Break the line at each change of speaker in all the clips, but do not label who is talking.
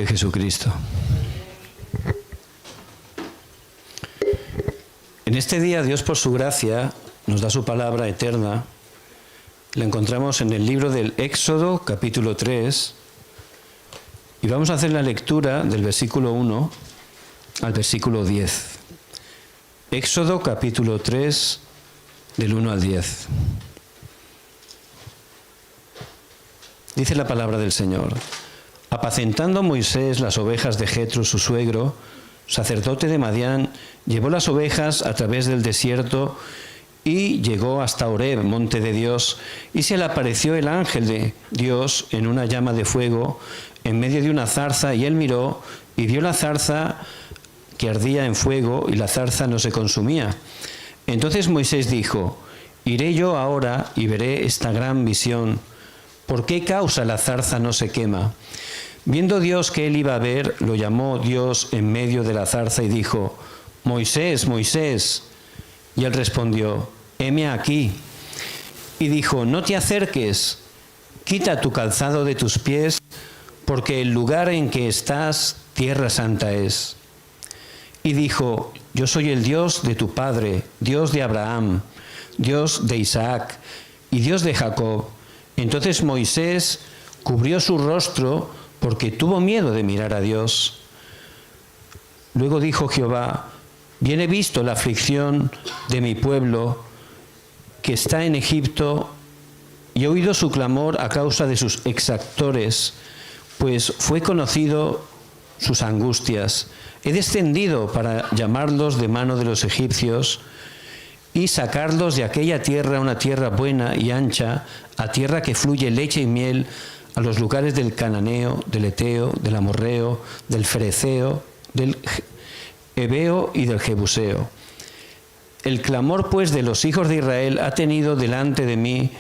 de Jesucristo. En este día Dios, por su gracia, nos da su palabra eterna. La encontramos en el libro del Éxodo, capítulo 3, y vamos a hacer la lectura del versículo 1 al versículo 10. Éxodo, capítulo 3, del 1 al 10. Dice la palabra del Señor: apacentando Moisés las ovejas de Jetro, su suegro, sacerdote de Madián, llevó las ovejas a través del desierto y llegó hasta Horeb, monte de Dios, y se le apareció el ángel de Dios en una llama de fuego en medio de una zarza, y él miró y vio la zarza que ardía en fuego, y la zarza no se consumía. Entonces Moisés dijo: iré yo ahora y veré esta gran visión. ¿Por qué causa la zarza no se quema? Viendo Dios que él iba a ver, lo llamó Dios en medio de la zarza y dijo: Moisés, Moisés. Y él respondió: heme aquí. Y dijo: no te acerques, quita tu calzado de tus pies, porque el lugar en que estás, tierra santa es. Y dijo: yo soy el Dios de tu padre, Dios de Abraham, Dios de Isaac y Dios de Jacob. Entonces Moisés cubrió su rostro porque tuvo miedo de mirar a Dios. Luego dijo Jehová: bien he visto la aflicción de mi pueblo que está en Egipto, y he oído su clamor a causa de sus exactores, pues fue conocido sus angustias. He descendido para llamarlos de mano de los egipcios y sacarlos de aquella tierra, una tierra buena y ancha, a tierra que fluye leche y miel, a los lugares del cananeo, del eteo, del amorreo, del fereceo, del heveo y del jebuseo. El clamor pues de los hijos de Israel ha tenido delante de mí,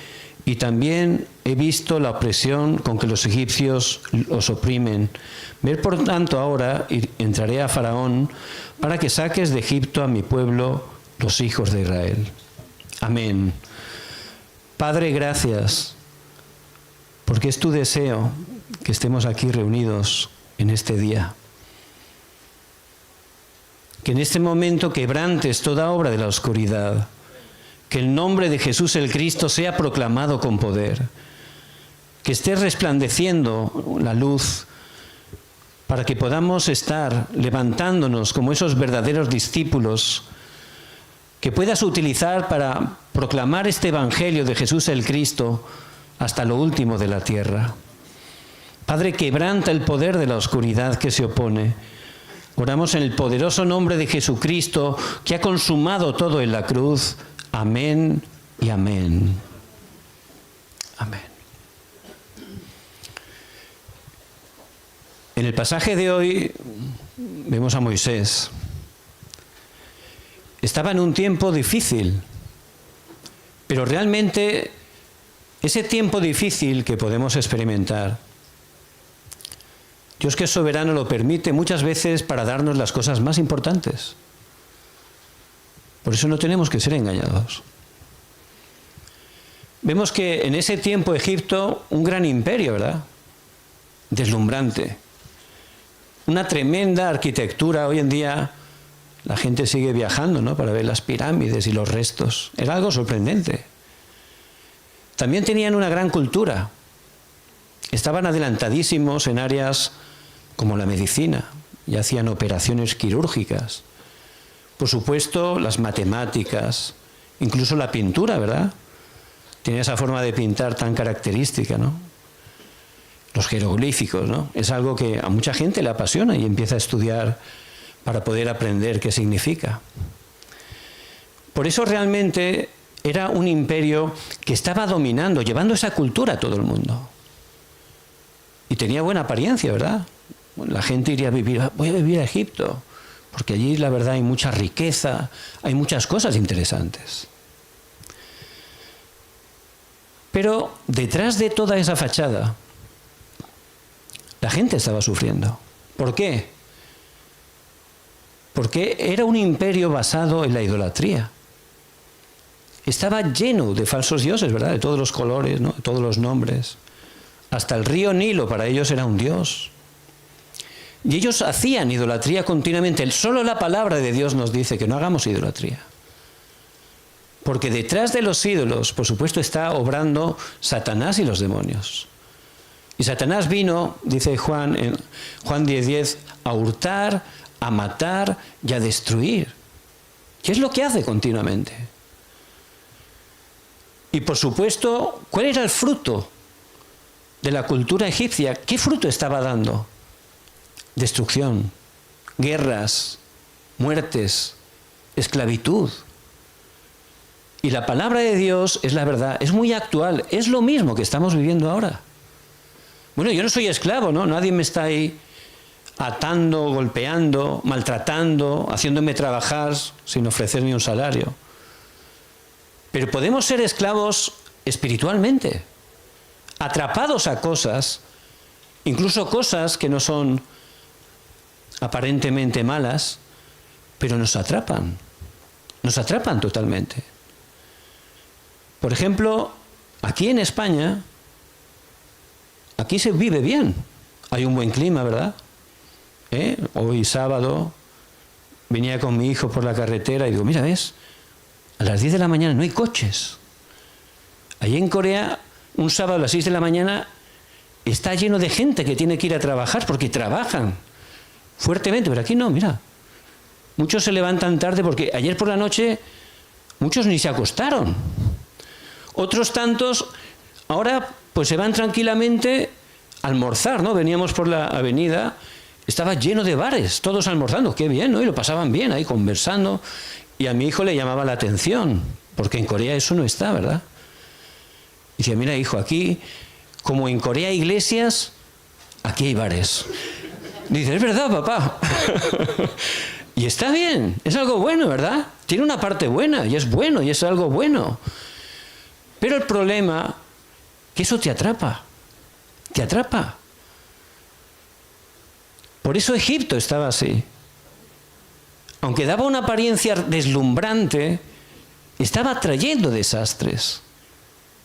y también he visto la opresión con que los egipcios los oprimen. Ver por tanto ahora, y entraré a Faraón, para que saques de Egipto a mi pueblo, los hijos de Israel. Amén. Padre, gracias, porque es tu deseo que estemos aquí reunidos en este día. Que en este momento quebrantes toda obra de la oscuridad, que el nombre de Jesús el Cristo sea proclamado con poder, que esté resplandeciendo la luz para que podamos estar levantándonos como esos verdaderos discípulos, que puedas utilizar para proclamar este Evangelio de Jesús el Cristo hasta lo último de la tierra. Padre, quebranta el poder de la oscuridad que se opone. Oramos en el poderoso nombre de Jesucristo, que ha consumado todo en la cruz. Amén y amén. Amén. En el pasaje de hoy vemos a Moisés. Estaba en un tiempo difícil, pero realmente ese tiempo difícil que podemos experimentar, Dios, que es soberano, lo permite muchas veces para darnos las cosas más importantes. Por eso no tenemos que ser engañados. Vemos que en ese tiempo Egipto, un gran imperio, ¿verdad? Deslumbrante. Una tremenda arquitectura. Hoy en día la gente sigue viajando, ¿no?, para ver las pirámides y los restos. Era algo sorprendente. También tenían una gran cultura. Estaban adelantadísimos en áreas como la medicina, y hacían operaciones quirúrgicas. Por supuesto, las matemáticas, incluso la pintura, ¿verdad? Tiene esa forma de pintar tan característica, ¿no? Los jeroglíficos, ¿no? Es algo que a mucha gente le apasiona y empieza a estudiar para poder aprender qué significa. Por eso realmente era un imperio que estaba dominando, llevando esa cultura a todo el mundo. Y tenía buena apariencia, ¿verdad? La gente iría a vivir, voy a vivir a Egipto, porque allí la verdad hay mucha riqueza, hay muchas cosas interesantes. Pero detrás de toda esa fachada, la gente estaba sufriendo. ¿Por qué? Porque era un imperio basado en la idolatría. Estaba lleno de falsos dioses, ¿verdad? De todos los colores, ¿no?, de todos los nombres. Hasta el río Nilo para ellos era un dios. Y ellos hacían idolatría continuamente. Solo la palabra de Dios nos dice que no hagamos idolatría. Porque detrás de los ídolos, por supuesto, está obrando Satanás y los demonios. Y Satanás vino, dice Juan en Juan 10:10, a hurtar, a matar y a destruir. ¿Qué es lo que hace continuamente? Y por supuesto, ¿cuál era el fruto de la cultura egipcia? ¿Qué fruto estaba dando? Destrucción, guerras, muertes, esclavitud. Y la palabra de Dios es la verdad, es muy actual, es lo mismo que estamos viviendo ahora. Bueno, yo no soy esclavo, ¿no? Nadie me está ahí atando, golpeando, maltratando, haciéndome trabajar sin ofrecerme un salario. Pero podemos ser esclavos espiritualmente, atrapados a cosas, incluso cosas que no son aparentemente malas, pero nos atrapan totalmente. Por ejemplo, aquí en España, aquí se vive bien, hay un buen clima, ¿verdad? Hoy sábado venía con mi hijo por la carretera y digo, mira, ¿ves? A las 10 de la mañana no hay coches. Allí en Corea, un sábado a las 6 de la mañana está lleno de gente que tiene que ir a trabajar porque trabajan fuertemente, pero aquí no, mira. Muchos se levantan tarde porque ayer por la noche muchos ni se acostaron. Otros tantos ahora pues se van tranquilamente a almorzar, ¿no? Veníamos por la avenida, estaba lleno de bares, todos almorzando, qué bien, ¿no? Y lo pasaban bien ahí conversando. Y a mi hijo le llamaba la atención, porque en Corea eso no está, ¿verdad? Y decía, mira hijo, aquí, como en Corea hay iglesias, aquí hay bares. Dice, es verdad, papá. Y está bien, es algo bueno, ¿verdad? Tiene una parte buena, y es bueno, y es algo bueno. Pero el problema, que eso te atrapa. Te atrapa. Por eso Egipto estaba así. Aunque daba una apariencia deslumbrante, estaba trayendo desastres.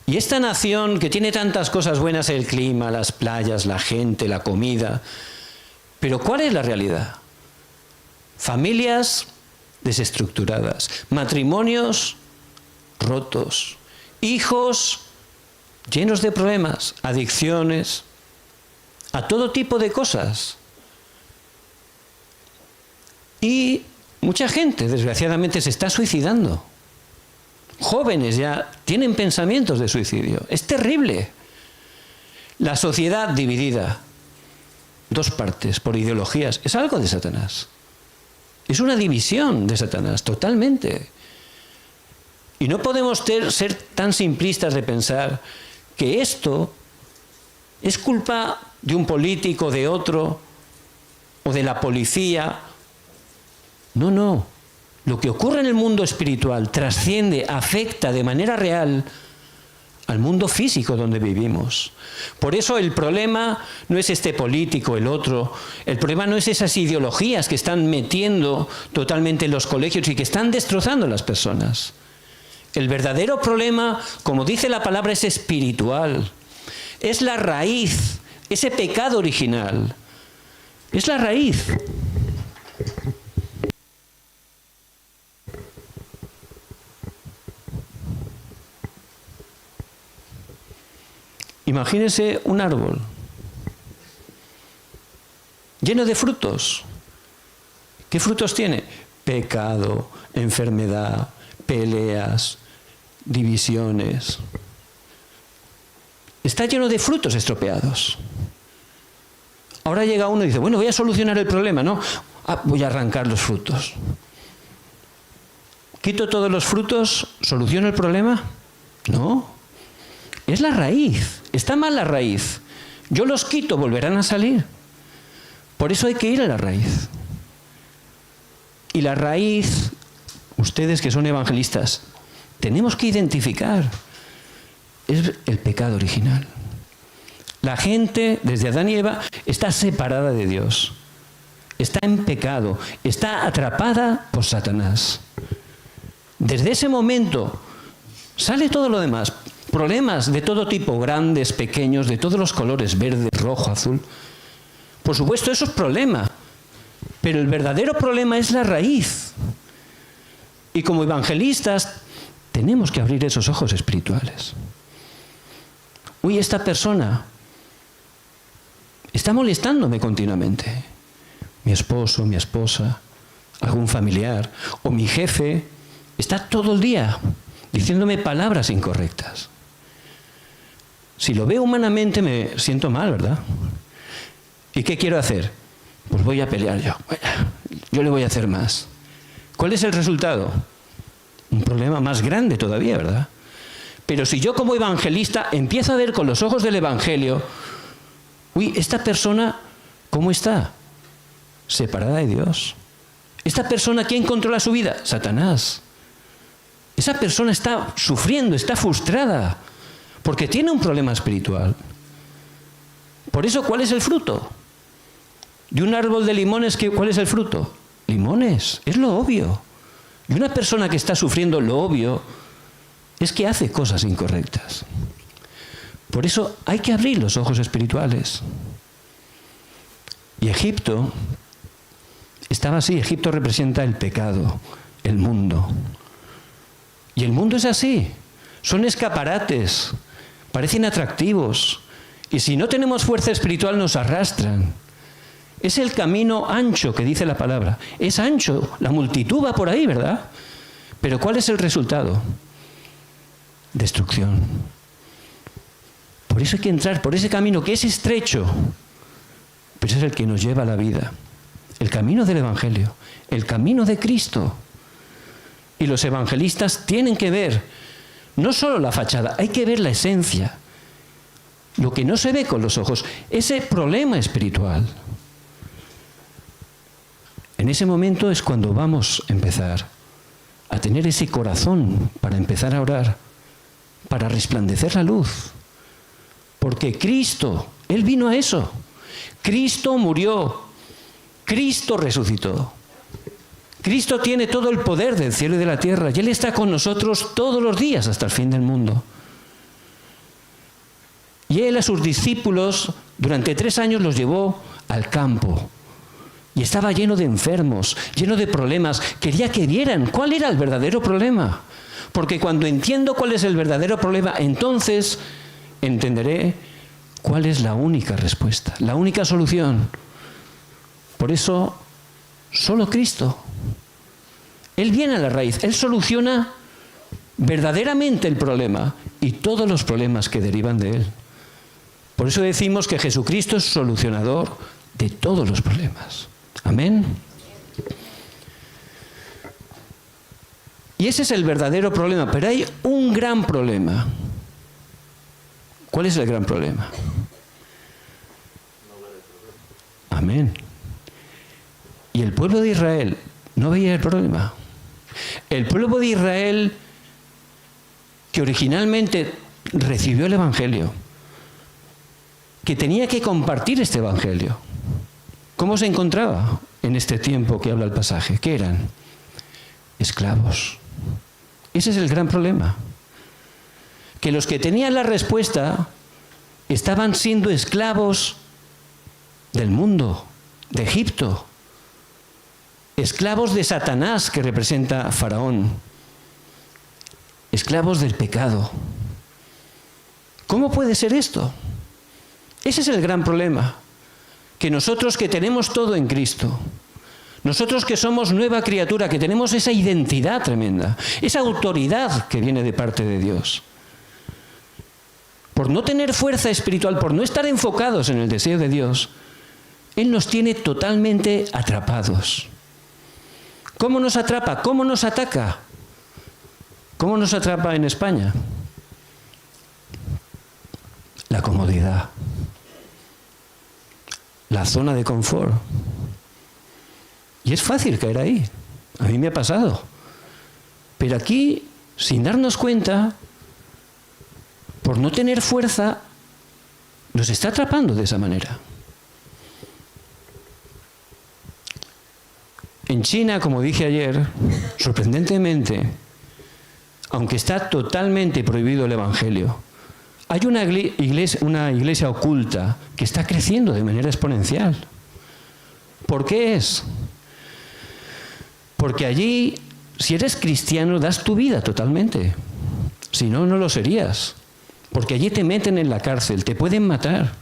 Y esta nación que tiene tantas cosas buenas, el clima, las playas, la gente, la comida, pero ¿cuál es la realidad? Familias desestructuradas, matrimonios rotos, hijos llenos de problemas, adicciones, a todo tipo de cosas. Y mucha gente, desgraciadamente, se está suicidando. Jóvenes ya tienen pensamientos de suicidio. Es terrible. La sociedad dividida, dos partes, por ideologías, es algo de Satanás. Es una división de Satanás, totalmente. Y no podemos ser tan simplistas de pensar que esto es culpa de un político, de otro, o de la policía. No, no. Lo que ocurre en el mundo espiritual trasciende, afecta de manera real al mundo físico donde vivimos. Por eso el problema no es este político, el otro. El problema no es esas ideologías que están metiendo totalmente en los colegios y que están destrozando a las personas. El verdadero problema, como dice la palabra, es espiritual. Es la raíz, ese pecado original. Es la raíz. Imagínense un árbol lleno de frutos. ¿Qué frutos tiene? Pecado, enfermedad, peleas, divisiones. Está lleno de frutos estropeados. Ahora llega uno y dice, bueno, voy a solucionar el problema, ¿no? Voy a arrancar los frutos. ¿Quito todos los frutos? ¿Soluciono el problema? No. Es la raíz. Está mal la raíz. Yo los quito, volverán a salir. Por eso hay que ir a la raíz. Y la raíz, ustedes que son evangelistas, tenemos que identificar. Es el pecado original. La gente, desde Adán y Eva, está separada de Dios. Está en pecado. Está atrapada por Satanás. Desde ese momento sale todo lo demás. Problemas de todo tipo, grandes, pequeños, de todos los colores, verde, rojo, azul. Por supuesto, eso es problema. Pero el verdadero problema es la raíz. Y como evangelistas tenemos que abrir esos ojos espirituales. Uy, esta persona está molestándome continuamente. Mi esposo, mi esposa, algún familiar o mi jefe está todo el día diciéndome palabras incorrectas. Si lo veo humanamente me siento mal, ¿verdad? ¿Y qué quiero hacer? Pues voy a pelear yo. Yo le voy a hacer más. ¿Cuál es el resultado? Un problema más grande todavía, ¿verdad? Pero si yo como evangelista empiezo a ver con los ojos del Evangelio, uy, esta persona, ¿cómo está? Separada de Dios. Esta persona, ¿quién controla su vida? Satanás. Esa persona está sufriendo, está frustrada, porque tiene un problema espiritual. Por eso, ¿cuál es el fruto? De un árbol de limones, ¿cuál es el fruto? Limones, es lo obvio. Y una persona que está sufriendo lo obvio es que hace cosas incorrectas. Por eso hay que abrir los ojos espirituales. Y Egipto estaba así. Egipto representa el pecado, el mundo. Y el mundo es así. Son escaparates, parecen atractivos. Y si no tenemos fuerza espiritual nos arrastran. Es el camino ancho que dice la palabra. Es ancho, la multitud va por ahí, ¿verdad? Pero ¿cuál es el resultado? Destrucción. Por eso hay que entrar por ese camino que es estrecho, pero es el que nos lleva a la vida. El camino del Evangelio, el camino de Cristo. Y los evangelistas tienen que ver no solo la fachada, hay que ver la esencia. Lo que no se ve con los ojos, ese problema espiritual. En ese momento es cuando vamos a empezar a tener ese corazón para empezar a orar, para resplandecer la luz. Porque Cristo, Él vino a eso. Cristo murió. Cristo resucitó. Cristo tiene todo el poder del cielo y de la tierra y Él está con nosotros todos los días hasta el fin del mundo. Y Él a sus discípulos durante 3 años los llevó al campo. Y estaba lleno de enfermos, lleno de problemas. Quería que vieran cuál era el verdadero problema. Porque cuando entiendo cuál es el verdadero problema, entonces entenderé cuál es la única respuesta, la única solución. Por eso, solo Cristo. Él viene a la raíz, Él soluciona verdaderamente el problema y todos los problemas que derivan de Él. Por eso decimos que Jesucristo es solucionador de todos los problemas. Amén. Y ese es el verdadero problema, pero hay un gran problema. ¿Cuál es el gran problema? Amén. Y el pueblo de Israel no veía el problema. El pueblo de Israel, que originalmente recibió el Evangelio, que tenía que compartir este Evangelio, ¿cómo se encontraba en este tiempo que habla el pasaje? ¿Qué eran? Esclavos. Ese es el gran problema. Que los que tenían la respuesta estaban siendo esclavos del mundo, de Egipto. Esclavos de Satanás, que representa a Faraón. Esclavos del pecado. ¿Cómo puede ser esto? Ese es el gran problema. Que nosotros que tenemos todo en Cristo, nosotros que somos nueva criatura, que tenemos esa identidad tremenda, esa autoridad que viene de parte de Dios, por no tener fuerza espiritual, por no estar enfocados en el deseo de Dios, Él nos tiene totalmente atrapados. ¿Cómo nos atrapa? ¿Cómo nos ataca? ¿Cómo nos atrapa en España? La comodidad. La zona de confort. Y es fácil caer ahí. A mí me ha pasado. Pero aquí, sin darnos cuenta, por no tener fuerza, nos está atrapando de esa manera. En China, como dije ayer, sorprendentemente, aunque está totalmente prohibido el Evangelio, hay una iglesia oculta que está creciendo de manera exponencial. ¿Por qué es? Porque allí, si eres cristiano, das tu vida totalmente. Si no, no lo serías. Porque allí te meten en la cárcel, te pueden matar.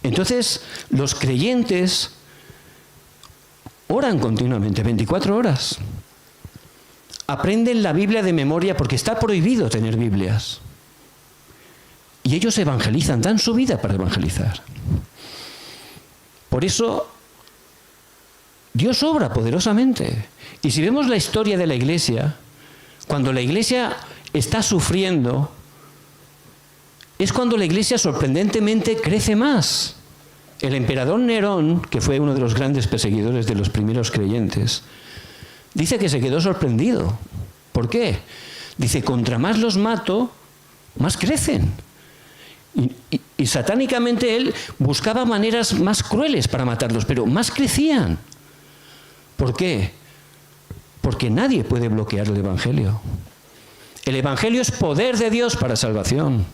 Entonces, los creyentes oran continuamente, 24 horas. Aprenden la Biblia de memoria porque está prohibido tener Biblias. Y ellos evangelizan, dan su vida para evangelizar. Por eso, Dios obra poderosamente. Y si vemos la historia de la Iglesia, cuando la Iglesia está sufriendo, es cuando la Iglesia sorprendentemente crece más. El emperador Nerón, que fue uno de los grandes perseguidores de los primeros creyentes, dice que se quedó sorprendido. ¿Por qué? Dice, contra más los mato, más crecen. Y satánicamente él buscaba maneras más crueles para matarlos, pero más crecían. ¿Por qué? Porque nadie puede bloquear el Evangelio. El Evangelio es poder de Dios para salvación.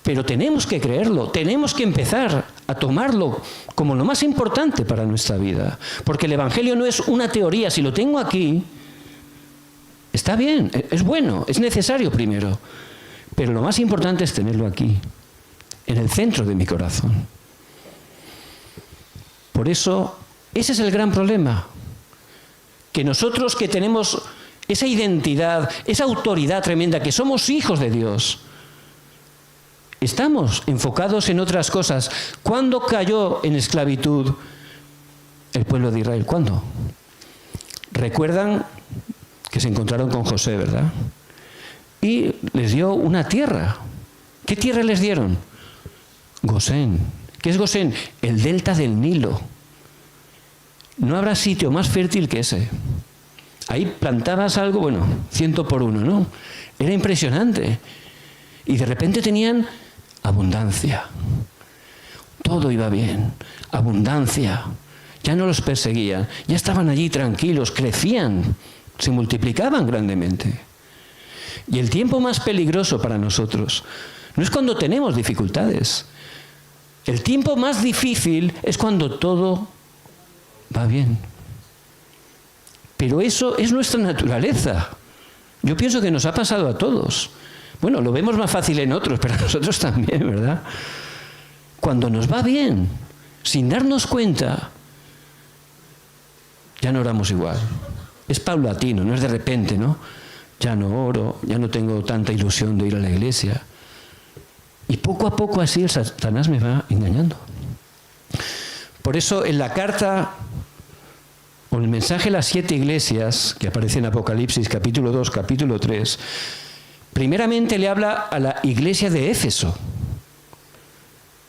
Pero tenemos que creerlo, tenemos que empezar a tomarlo como lo más importante para nuestra vida. Porque el Evangelio no es una teoría, si lo tengo aquí, está bien, es bueno, es necesario primero. Pero lo más importante es tenerlo aquí, en el centro de mi corazón. Por eso, ese es el gran problema. Que nosotros que tenemos esa identidad, esa autoridad tremenda, que somos hijos de Dios, estamos enfocados en otras cosas. ¿Cuándo cayó en esclavitud el pueblo de Israel? ¿Cuándo? Recuerdan que se encontraron con José, ¿verdad? Y les dio una tierra. ¿Qué tierra les dieron? Gosén. ¿Qué es Gosén? El delta del Nilo. No habrá sitio más fértil que ese. Ahí plantabas algo, bueno, 100 por 1, ¿no? Era impresionante. Y de repente tenían abundancia. Todo iba bien. Abundancia. Ya no los perseguían. Ya estaban allí tranquilos, crecían, se multiplicaban grandemente. Y el tiempo más peligroso para nosotros no es cuando tenemos dificultades. El tiempo más difícil es cuando todo va bien. Pero eso es nuestra naturaleza. Yo pienso que nos ha pasado a todos. Bueno, lo vemos más fácil en otros, pero a nosotros también, ¿verdad? Cuando nos va bien, sin darnos cuenta, ya no oramos igual. Es paulatino, no es de repente, ¿no? Ya no oro, ya no tengo tanta ilusión de ir a la iglesia. Y poco a poco así el Satanás me va engañando. Por eso en la carta o el mensaje a las 7 iglesias, que aparece en Apocalipsis capítulo 2, capítulo 3, primeramente le habla a la iglesia de Éfeso.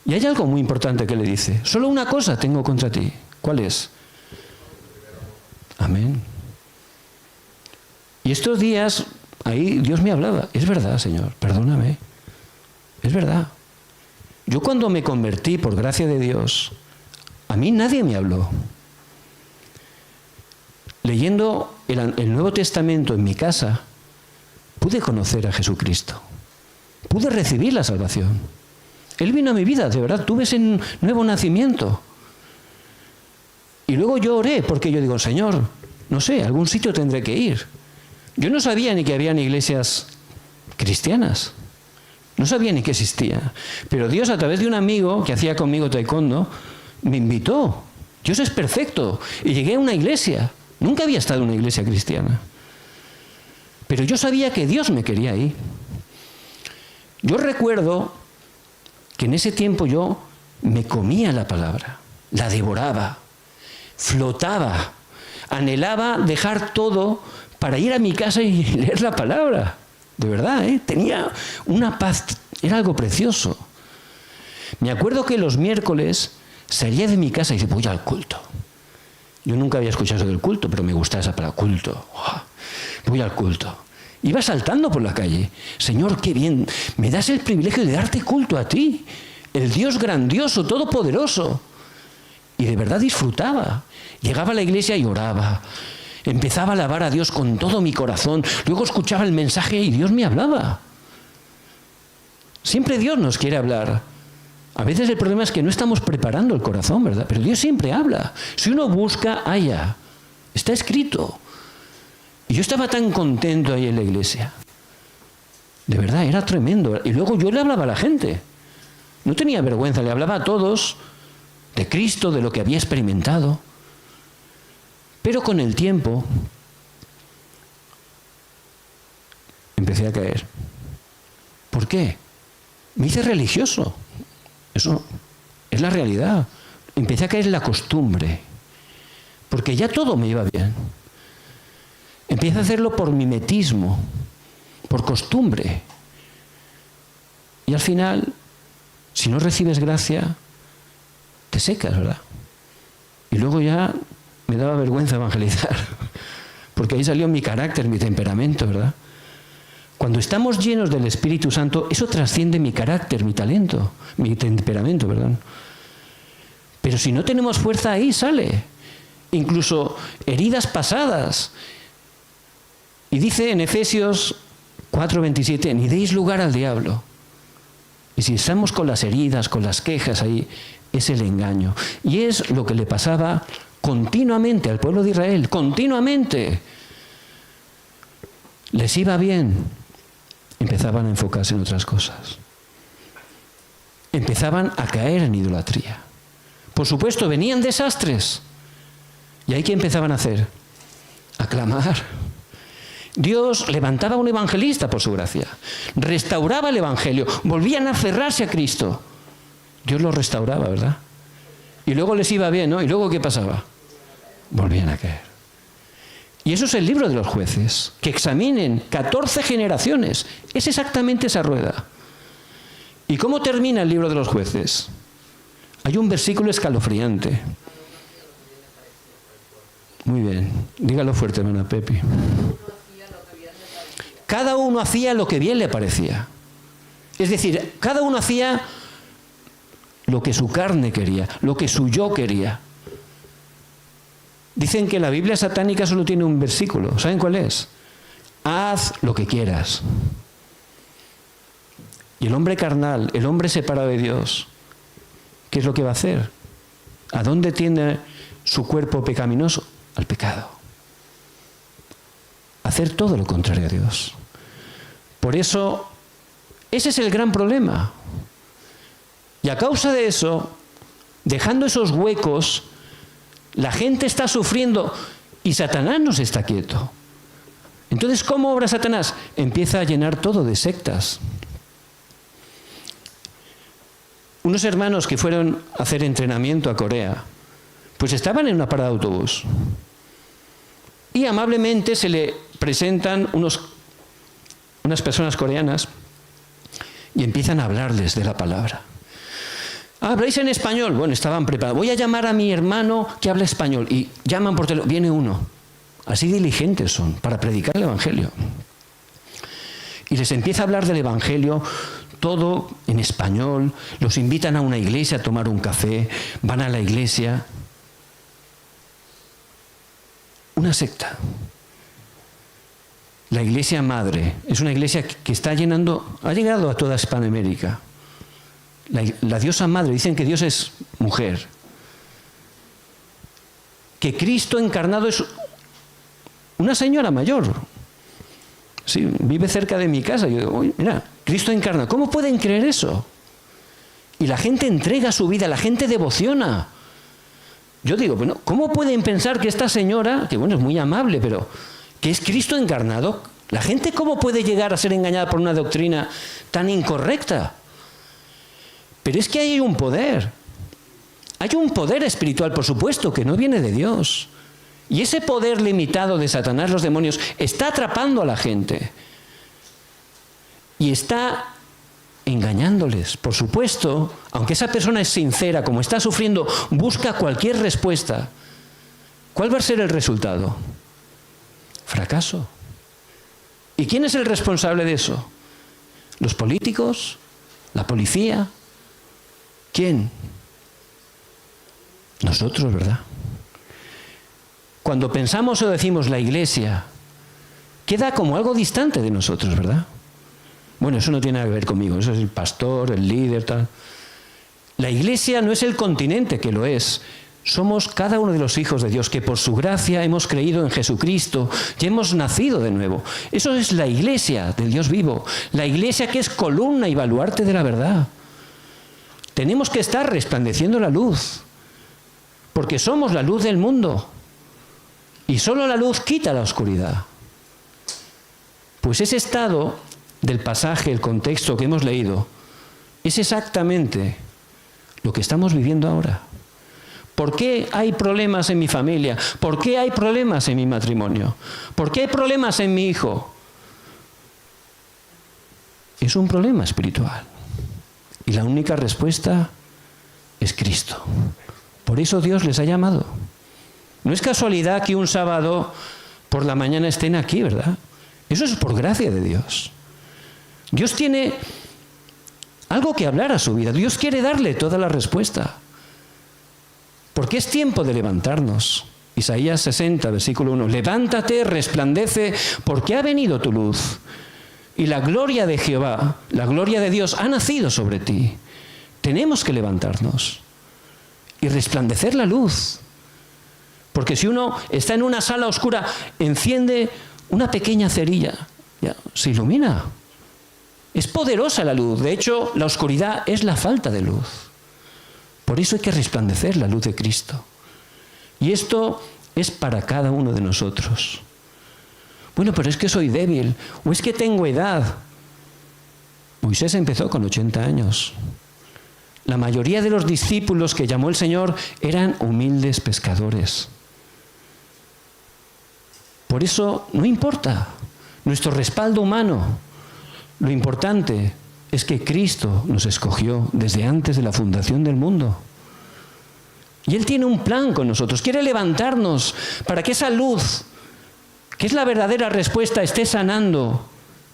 Y hay algo muy importante que le dice. Solo una cosa tengo contra ti. ¿Cuál es? Amén. Y estos días, ahí Dios me hablaba. Es verdad, Señor, perdóname. Es verdad. Yo cuando me convertí, por gracia de Dios, a mí nadie me habló. Leyendo el Nuevo Testamento en mi casa, pude conocer a Jesucristo. Pude recibir la salvación. Él vino a mi vida, de verdad, tuve ese nuevo nacimiento. Y luego yo oré, porque yo digo, Señor, no sé, a algún sitio tendré que ir. Yo no sabía ni que habían iglesias cristianas. No sabía ni que existía. Pero Dios, a través de un amigo que hacía conmigo taekwondo, me invitó. Dios es perfecto. Y llegué a una iglesia. Nunca había estado en una iglesia cristiana. Pero yo sabía que Dios me quería ahí. Yo recuerdo que en ese tiempo yo me comía la palabra, la devoraba, flotaba, anhelaba dejar todo para ir a mi casa y leer la palabra. De verdad, tenía una paz, era algo precioso. Me acuerdo que los miércoles salía de mi casa y decía, voy al culto. Yo nunca había escuchado eso del culto, pero me gustaba esa palabra, culto. Voy al culto. Iba saltando por la calle. Señor, qué bien, me das el privilegio de darte culto a ti, el Dios grandioso, todopoderoso. Y de verdad disfrutaba. Llegaba a la iglesia y oraba. Empezaba a alabar a Dios con todo mi corazón. Luego escuchaba el mensaje y Dios me hablaba. Siempre Dios nos quiere hablar. A veces el problema es que no estamos preparando el corazón, ¿verdad? Pero Dios siempre habla. Si uno busca, halla. Está escrito. Y yo estaba tan contento ahí en la iglesia. De verdad, era tremendo. Y luego yo le hablaba a la gente. No tenía vergüenza, le hablaba a todos de Cristo, de lo que había experimentado. Pero con el tiempo empecé a caer. ¿Por qué? Me hice religioso. Eso es la realidad. Empecé a caer en la costumbre. Porque ya todo me iba bien. Empecé a hacerlo por mimetismo, por costumbre. Y al final, si no recibes gracia, te secas, ¿verdad? Y luego ya me daba vergüenza evangelizar. Porque ahí salió mi carácter, mi temperamento, ¿verdad? Cuando estamos llenos del Espíritu Santo, eso trasciende mi carácter, mi talento, mi temperamento, perdón. Pero si no tenemos fuerza, ahí sale. Incluso heridas pasadas. Y dice en Efesios 4:27, ni deis lugar al diablo. Y si estamos con las heridas, con las quejas ahí, es el engaño. Y es lo que le pasaba continuamente al pueblo de Israel, continuamente. Les iba bien. Empezaban a enfocarse en otras cosas. Empezaban a caer en idolatría. Por supuesto, venían desastres. ¿Y ahí qué empezaban a hacer? A clamar. Dios levantaba a un evangelista por su gracia. Restauraba el evangelio. Volvían a aferrarse a Cristo. Dios los restauraba, ¿verdad? Y luego les iba bien, ¿no? ¿Y luego qué pasaba? Volvían a caer. Y eso es el libro de los jueces. Que examinen 14 generaciones. Es exactamente esa rueda. ¿Y cómo termina el libro de los jueces? Hay un versículo escalofriante. Muy bien. Dígalo fuerte, hermana Pepi. Cada uno hacía lo que bien le parecía. Es decir, cada uno hacía lo que su carne quería, lo que su yo quería. Dicen que la Biblia satánica solo tiene un versículo. ¿Saben cuál es? Haz lo que quieras. Y el hombre carnal, el hombre separado de Dios, ¿qué es lo que va a hacer? ¿A dónde tiende su cuerpo pecaminoso? Al pecado. Hacer todo lo contrario a Dios. Por eso, ese es el gran problema. Y a causa de eso, dejando esos huecos, la gente está sufriendo y Satanás no se está quieto. Entonces, ¿cómo obra Satanás? Empieza a llenar todo de sectas. Unos hermanos que fueron a hacer entrenamiento a Corea, pues estaban en una parada de autobús. Y amablemente se le presentan unas personas coreanas y empiezan a hablarles de la palabra. ¿Habláis en español? Bueno, estaban preparados. Voy a llamar a mi hermano que habla español. Y llaman por teléfono. Viene uno. Así diligentes son para predicar el Evangelio. Y les empieza a hablar del Evangelio, todo en español. Los invitan a una iglesia a tomar un café. Van a la iglesia. Una secta. La iglesia madre. Es una iglesia que está llenando, ha llegado a toda Hispanoamérica. La diosa madre, dicen que Dios es mujer. Que Cristo encarnado es una señora mayor. Sí, vive cerca de mi casa. Yo digo, oye, mira, Cristo encarnado. ¿Cómo pueden creer eso? Y la gente entrega su vida, la gente devociona. Yo digo, bueno, ¿cómo pueden pensar que esta señora, que bueno, es muy amable, pero que es Cristo encarnado? La gente, ¿cómo puede llegar a ser engañada por una doctrina tan incorrecta? Pero es que hay un poder. Hay un poder espiritual, por supuesto, que no viene de Dios. Y ese poder limitado de Satanás, los demonios, está atrapando a la gente. Y está engañándoles. Por supuesto, aunque esa persona es sincera, como está sufriendo, busca cualquier respuesta. ¿Cuál va a ser el resultado? Fracaso. ¿Y quién es el responsable de eso? ¿Los políticos? ¿La policía? ¿Quién? Nosotros, ¿verdad? Cuando pensamos o decimos la iglesia, queda como algo distante de nosotros, ¿verdad? Bueno, eso no tiene nada que ver conmigo, eso es el pastor, el líder, tal. La Iglesia no es el continente, que lo es. Somos cada uno de los hijos de Dios que por su gracia hemos creído en Jesucristo y hemos nacido de nuevo. Eso es la Iglesia del Dios vivo. La Iglesia que es columna y baluarte de la verdad. Tenemos que estar resplandeciendo la luz, porque somos la luz del mundo. Y solo la luz quita la oscuridad. Pues ese estado del pasaje, el contexto que hemos leído, es exactamente lo que estamos viviendo ahora. ¿Por qué hay problemas en mi familia? ¿Por qué hay problemas en mi matrimonio? ¿Por qué hay problemas en mi hijo? Es un problema espiritual. Y la única respuesta es Cristo. Por eso Dios les ha llamado. No es casualidad que un sábado por la mañana estén aquí, ¿verdad? Eso es por gracia de Dios. Dios tiene algo que hablar a su vida. Dios quiere darle toda la respuesta. Porque es tiempo de levantarnos. Isaías 60, versículo 1. Levántate, resplandece, porque ha venido tu luz. Y la gloria de Jehová, la gloria de Dios, ha nacido sobre ti. Tenemos que levantarnos y resplandecer la luz. Porque si uno está en una sala oscura, enciende una pequeña cerilla, ya, se ilumina. Es poderosa la luz. De hecho, la oscuridad es la falta de luz. Por eso hay que resplandecer la luz de Cristo. Y esto es para cada uno de nosotros. Bueno, pero es que soy débil, o es que tengo edad. Moisés empezó con 80 años. La mayoría de los discípulos que llamó el Señor eran humildes pescadores. Por eso no importa nuestro respaldo humano. Lo importante es que Cristo nos escogió desde antes de la fundación del mundo. Y Él tiene un plan con nosotros. Quiere levantarnos para que esa luz, que es la verdadera respuesta, esté sanando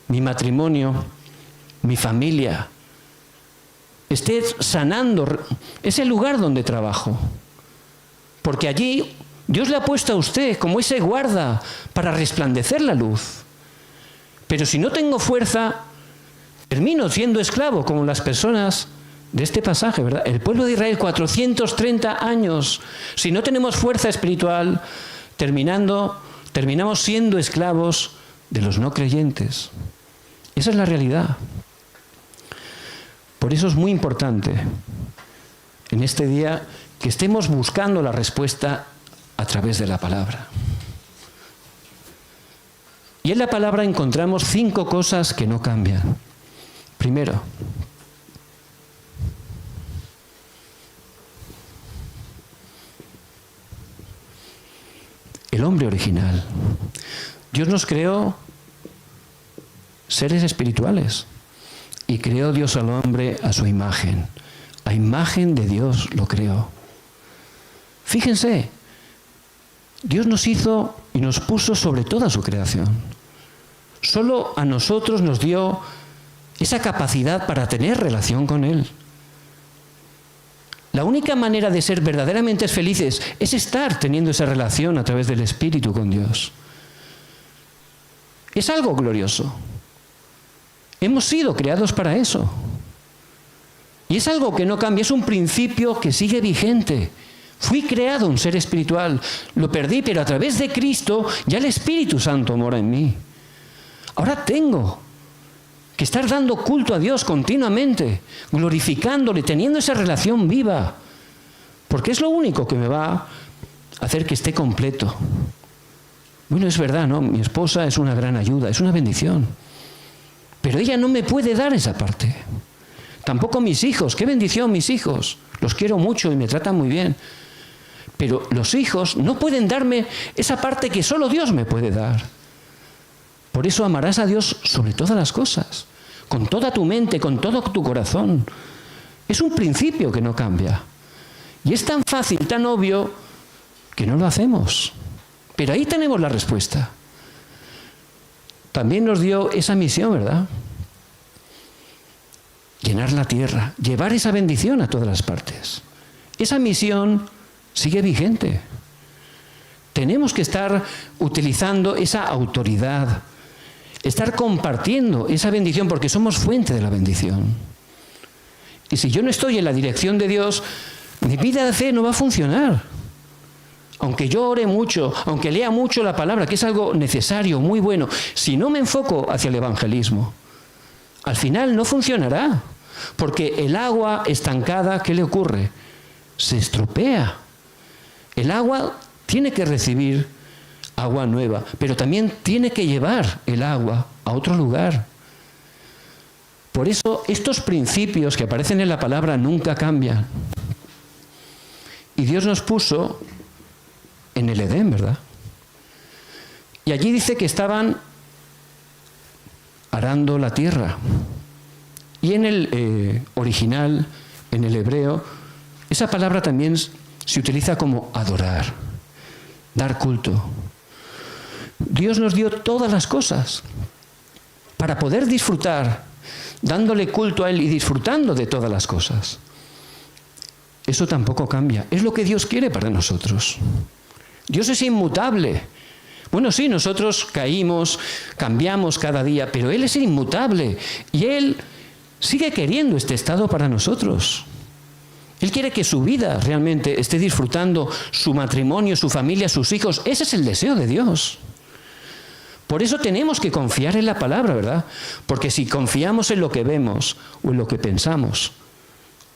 mi matrimonio, mi familia. Esté sanando ese lugar donde trabajo. Porque allí Dios le ha puesto a usted como ese guarda para resplandecer la luz. Pero si no tengo fuerza, termino siendo esclavo, como las personas de este pasaje, ¿verdad? El pueblo de Israel, 430 años. Si no tenemos fuerza espiritual, terminamos siendo esclavos de los no creyentes. Esa es la realidad. Por eso es muy importante en este día que estemos buscando la respuesta a través de la palabra. Y en la palabra encontramos 5 cosas que no cambian. Primero, el hombre original. Dios nos creó seres espirituales y creó Dios al hombre a su imagen. A imagen de Dios lo creó. Fíjense, Dios nos hizo y nos puso sobre toda su creación. Solo a nosotros nos dio esa capacidad para tener relación con Él. La única manera de ser verdaderamente felices es estar teniendo esa relación a través del Espíritu con Dios. Es algo glorioso. Hemos sido creados para eso. Y es algo que no cambia, es un principio que sigue vigente. Fui creado un ser espiritual, lo perdí, pero a través de Cristo ya el Espíritu Santo mora en mí. Ahora tengo que estar dando culto a Dios continuamente, glorificándole, teniendo esa relación viva, porque es lo único que me va a hacer que esté completo. Bueno, es verdad, ¿no? Mi esposa es una gran ayuda, es una bendición, pero ella no me puede dar esa parte. Tampoco mis hijos, qué bendición mis hijos, los quiero mucho y me tratan muy bien, pero los hijos no pueden darme esa parte que solo Dios me puede dar. Por eso amarás a Dios sobre todas las cosas, con toda tu mente, con todo tu corazón. Es un principio que no cambia. Y es tan fácil, tan obvio, que no lo hacemos. Pero ahí tenemos la respuesta. También nos dio esa misión, ¿verdad? Llenar la tierra, llevar esa bendición a todas las partes. Esa misión sigue vigente. Tenemos que estar utilizando esa autoridad, estar compartiendo esa bendición porque somos fuente de la bendición. Y si yo no estoy en la dirección de Dios, mi vida de fe no va a funcionar. Aunque yo ore mucho, aunque lea mucho la palabra, que es algo necesario, muy bueno, si no me enfoco hacia el evangelismo, al final no funcionará. Porque el agua estancada, ¿qué le ocurre? Se estropea. El agua tiene que recibir agua nueva, pero también tiene que llevar el agua a otro lugar. Por eso estos principios que aparecen en la palabra nunca cambian. Y Dios nos puso en el Edén, ¿verdad? Y allí dice que estaban arando la tierra. Y en el original, en el hebreo, esa palabra también se utiliza como adorar, dar culto. Dios nos dio todas las cosas para poder disfrutar, dándole culto a Él y disfrutando de todas las cosas. Eso tampoco cambia. Es lo que Dios quiere para nosotros. Dios es inmutable. Bueno, sí, nosotros caímos, cambiamos cada día, pero Él es inmutable y Él sigue queriendo este estado para nosotros. Él quiere que su vida realmente esté disfrutando, su matrimonio, su familia, sus hijos. Ese es el deseo de Dios. Por eso tenemos que confiar en la palabra, ¿verdad? Porque si confiamos en lo que vemos, o en lo que pensamos,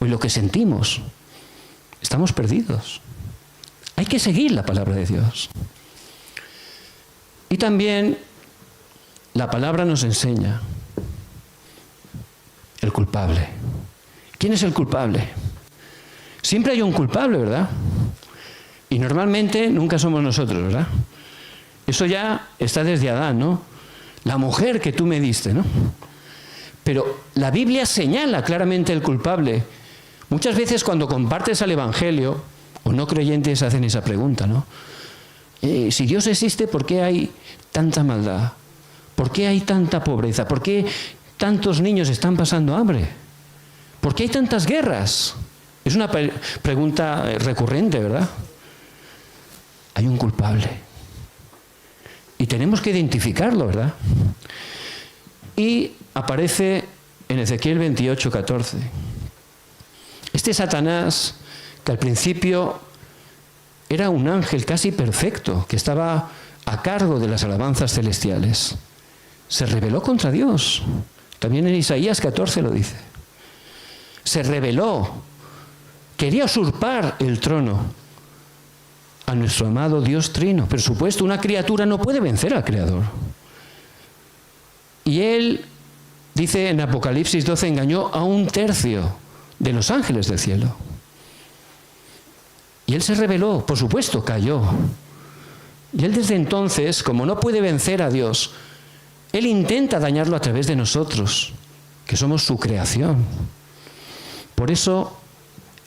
o en lo que sentimos, estamos perdidos. Hay que seguir la palabra de Dios. Y también la palabra nos enseña el culpable. ¿Quién es el culpable? Siempre hay un culpable, ¿verdad? Y normalmente nunca somos nosotros, ¿verdad? Eso ya está desde Adán, ¿no? La mujer que tú me diste, ¿no? Pero la Biblia señala claramente el culpable. Muchas veces cuando compartes al Evangelio, o no creyentes hacen esa pregunta, ¿no? Si Dios existe, ¿por qué hay tanta maldad? ¿Por qué hay tanta pobreza? ¿Por qué tantos niños están pasando hambre? ¿Por qué hay tantas guerras? Es una pregunta recurrente, ¿verdad? Hay un culpable. Y tenemos que identificarlo, ¿verdad? Y aparece en Ezequiel 28:14. Este Satanás, que al principio era un ángel casi perfecto, que estaba a cargo de las alabanzas celestiales, se rebeló contra Dios. También en Isaías 14 lo dice. Se rebeló, quería usurpar el trono a nuestro amado Dios Trino. Por supuesto, una criatura no puede vencer al Creador. Y él, dice en Apocalipsis 12, engañó a 1/3 de los ángeles del cielo. Y él se rebeló, por supuesto, cayó. Y él desde entonces, como no puede vencer a Dios, él intenta dañarlo a través de nosotros, que somos su creación. Por eso,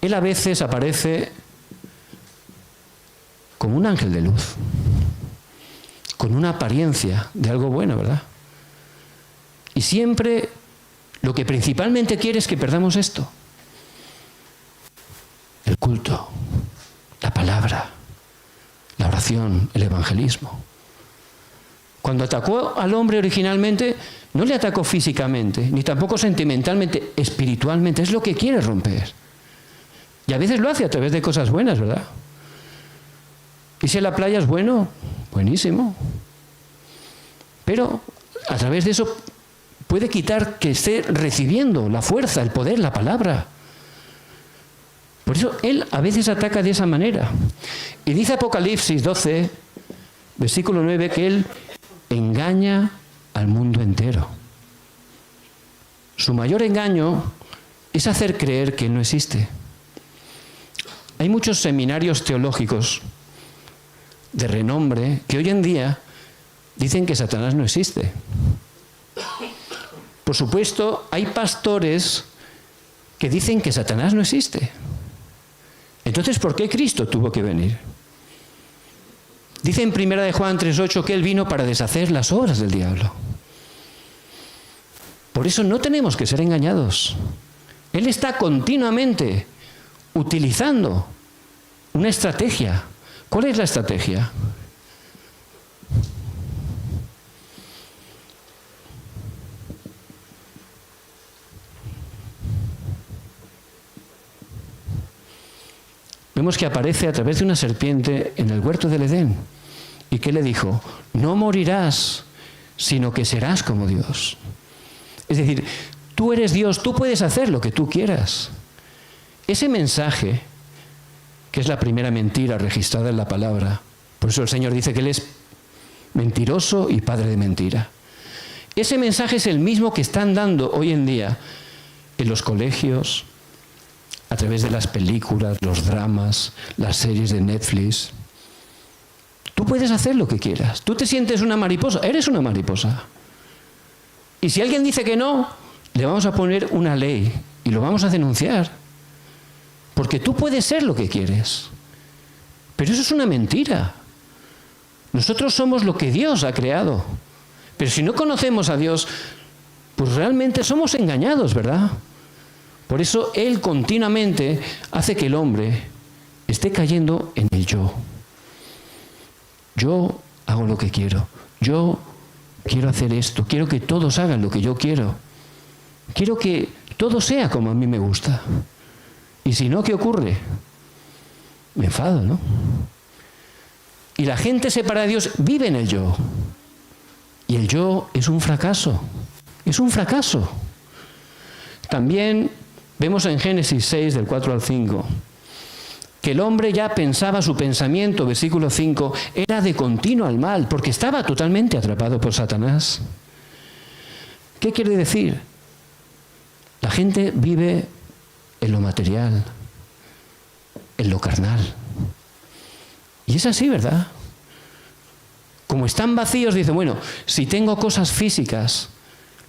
él a veces aparece como un ángel de luz, con una apariencia de algo bueno, ¿verdad? Y siempre lo que principalmente quiere es que perdamos esto: el culto, la palabra, la oración, el evangelismo. Cuando atacó al hombre originalmente, no le atacó físicamente, ni tampoco sentimentalmente, espiritualmente. Es lo que quiere romper. Y a veces lo hace a través de cosas buenas, ¿verdad? Y si en la playa es bueno, buenísimo. Pero a través de eso puede quitar que esté recibiendo la fuerza, el poder, la palabra. Por eso él a veces ataca de esa manera. Y dice Apocalipsis 12, versículo 9, que él engaña al mundo entero. Su mayor engaño es hacer creer que él no existe. Hay muchos seminarios teológicos de renombre que hoy en día dicen que Satanás no existe. Por supuesto, hay pastores que dicen que Satanás no existe. Entonces, ¿por qué Cristo tuvo que venir? Dice en 1 de Juan 3:8 que Él vino para deshacer las obras del diablo. Por eso no tenemos que ser engañados. Él está continuamente utilizando una estrategia. ¿Cuál es la estrategia? vemos que aparece a través de una serpiente en el huerto del Edén. ¿Y qué le dijo? No morirás, sino que serás como Dios. Es decir, tú eres Dios, tú puedes hacer lo que tú quieras. Ese mensaje, que es la primera mentira registrada en la palabra, por eso el Señor dice que Él es mentiroso y padre de mentira. Ese mensaje es el mismo que están dando hoy en día en los colegios, a través de las películas, los dramas, las series de Netflix. Tú puedes hacer lo que quieras. Tú te sientes una mariposa, eres una mariposa. Y si alguien dice que no, le vamos a poner una ley y lo vamos a denunciar. Porque tú puedes ser lo que quieres. Pero eso es una mentira. Nosotros somos lo que Dios ha creado. Pero si no conocemos a Dios, pues realmente somos engañados, ¿verdad? Por eso Él continuamente hace que el hombre esté cayendo en el yo. Yo hago lo que quiero. Yo quiero hacer esto. Quiero que todos hagan lo que yo quiero. Quiero que todo sea como a mí me gusta. Y si no, ¿qué ocurre? Me enfado, ¿no? Y la gente separada de Dios vive en el yo. Y el yo es un fracaso. Es un fracaso. También vemos en Génesis 6, del 4 al 5, que el hombre ya pensaba, su pensamiento, versículo 5, era de continuo al mal, porque estaba totalmente atrapado por Satanás. ¿Qué quiere decir? La gente vive en lo material, en lo carnal. Y es así, ¿verdad? Como están vacíos, dice, bueno, si tengo cosas físicas,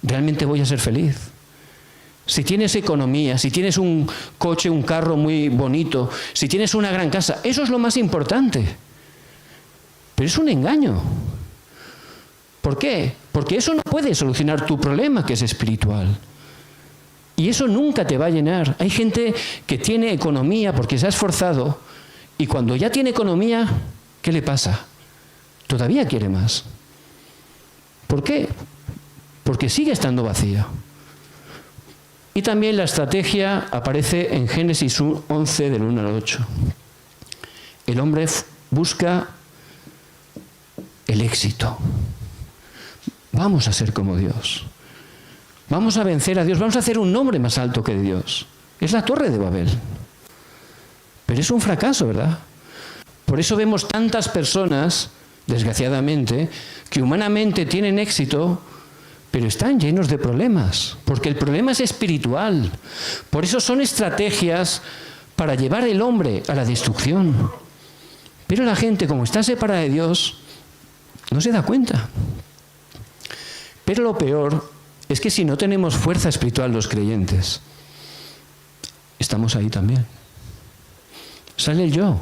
realmente voy a ser feliz. Si tienes economía, si tienes un coche, un carro muy bonito, si tienes una gran casa, eso es lo más importante. Pero es un engaño. ¿Por qué? Porque eso no puede solucionar tu problema, que es espiritual. Y eso nunca te va a llenar. Hay gente que tiene economía porque se ha esforzado y cuando ya tiene economía, ¿qué le pasa? Todavía quiere más. ¿Por qué? Porque sigue estando vacío. Y también la estrategia aparece en Génesis 11, del 1 al 8. El hombre busca el éxito. Vamos a ser como Dios. Vamos a vencer a Dios. Vamos a hacer un nombre más alto que Dios. Es la Torre de Babel. Pero es un fracaso, ¿verdad? Por eso vemos tantas personas, desgraciadamente, que humanamente tienen éxito, pero están llenos de problemas, porque el problema es espiritual. Por eso son estrategias para llevar el hombre a la destrucción. Pero la gente, como está separada de Dios, no se da cuenta. Pero lo peor es que si no tenemos fuerza espiritual los creyentes, estamos ahí también. Sale el yo.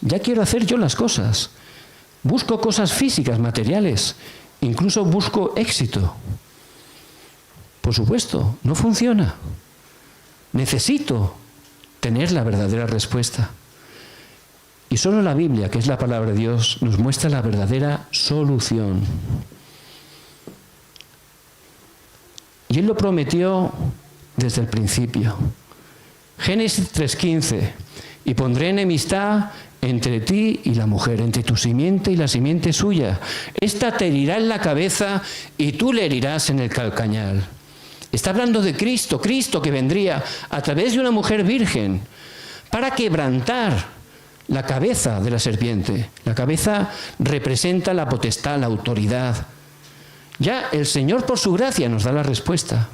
Ya quiero hacer yo las cosas. Busco cosas físicas, materiales. Incluso busco éxito. Por supuesto, no funciona. Necesito tener la verdadera respuesta. Y solo la Biblia, que es la palabra de Dios, nos muestra la verdadera solución. Y Él lo prometió desde el principio. Génesis 3:15. Y pondré enemistad entre ti y la mujer, entre tu simiente y la simiente suya. Esta te herirá en la cabeza y tú le herirás en el calcañar. Está hablando de Cristo, Cristo que vendría a través de una mujer virgen para quebrantar la cabeza de la serpiente. La cabeza representa la potestad, la autoridad. Ya el Señor por su gracia nos da la respuesta.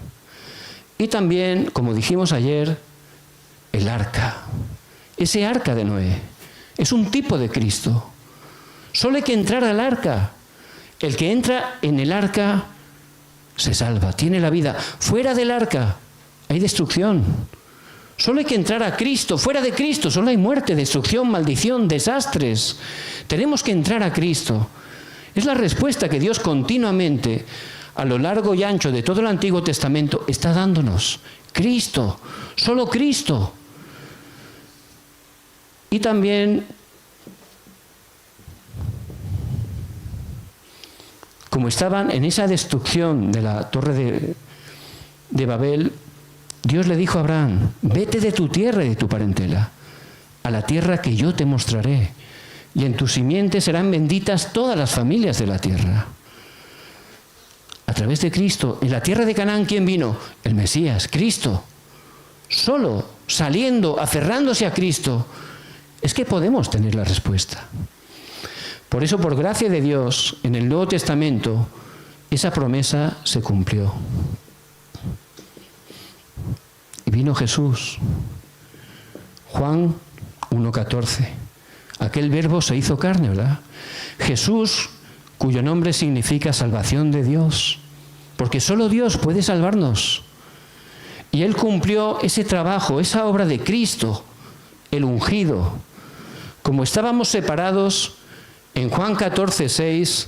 Y también, como dijimos ayer, el arca. Ese arca de Noé. Es un tipo de Cristo. Solo hay que entrar al arca. El que entra en el arca se salva, tiene la vida. Fuera del arca hay destrucción. Solo hay que entrar a Cristo. Fuera de Cristo solo hay muerte, destrucción, maldición, desastres. Tenemos que entrar a Cristo. Es la respuesta que Dios continuamente, a lo largo y ancho de todo el Antiguo Testamento, está dándonos. Cristo, solo Cristo. Y también, como estaban en esa destrucción de la Torre de Babel, Dios le dijo a Abraham, vete de tu tierra y de tu parentela a la tierra que yo te mostraré, y en tu simiente serán benditas todas las familias de la tierra. A través de Cristo, en la tierra de Canaán, ¿quién vino? El Mesías, Cristo. Solo saliendo, aferrándose a Cristo, es que podemos tener la respuesta. Por eso, por gracia de Dios, en el Nuevo Testamento, esa promesa se cumplió. Y vino Jesús. Juan 1:14. Aquel verbo se hizo carne, ¿verdad? Jesús, cuyo nombre significa salvación de Dios, porque solo Dios puede salvarnos. Y Él cumplió ese trabajo, esa obra de Cristo, el ungido. Como estábamos separados, en Juan 14:6,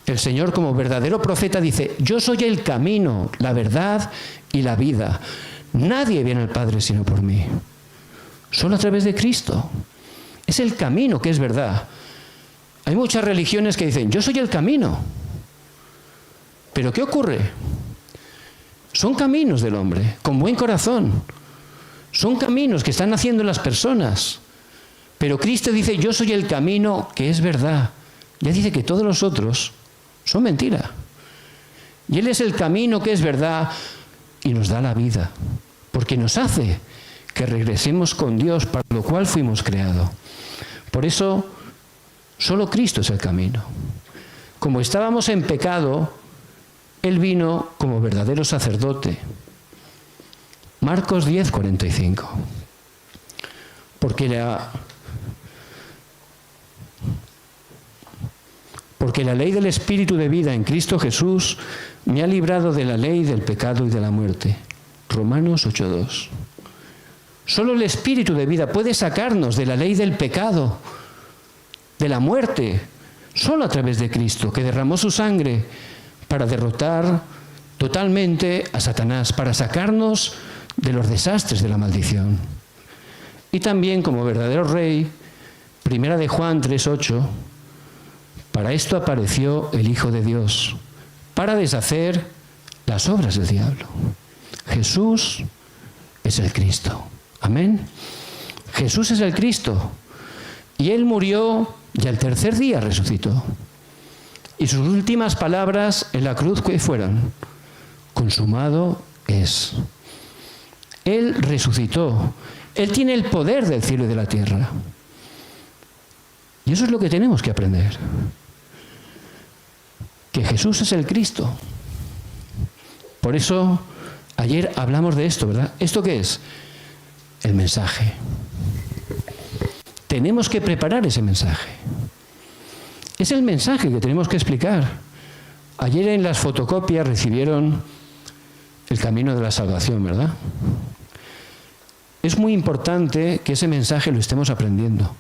el Señor como verdadero profeta dice: yo soy el camino, la verdad y la vida. Nadie viene al Padre sino por mí. Solo a través de Cristo. Es el camino que es verdad. Hay muchas religiones que dicen: yo soy el camino. ¿Pero qué ocurre? Son caminos del hombre, con buen corazón. Son caminos que están haciendo las personas. Pero Cristo dice: yo soy el camino que es verdad. Ya dice que todos los otros son mentira. Y Él es el camino que es verdad y nos da la vida. Porque nos hace que regresemos con Dios, para lo cual fuimos creados. Por eso, solo Cristo es el camino. Como estábamos en pecado, Él vino como verdadero sacerdote. Marcos 10:45. Porque la ley del Espíritu de vida en Cristo Jesús me ha librado de la ley del pecado y de la muerte. Romanos 8:2. Solo el Espíritu de vida puede sacarnos de la ley del pecado, de la muerte, solo a través de Cristo, que derramó su sangre para derrotar totalmente a Satanás, para sacarnos de los desastres de la maldición. Y también, como verdadero Rey, 1 de Juan 3:8, para esto apareció el Hijo de Dios, para deshacer las obras del diablo. Jesús es el Cristo. Amén. Jesús es el Cristo. Y Él murió y al tercer día resucitó. Y sus últimas palabras en la cruz, ¿qué fueron? Consumado es. Él resucitó. Él tiene el poder del cielo y de la tierra. Y eso es lo que tenemos que aprender. Que Jesús es el Cristo. Por eso, ayer hablamos de esto, ¿verdad? ¿Esto qué es? El mensaje. Tenemos que preparar ese mensaje. Es el mensaje que tenemos que explicar. Ayer en las fotocopias recibieron el camino de la salvación, ¿verdad? Es muy importante que ese mensaje lo estemos aprendiendo.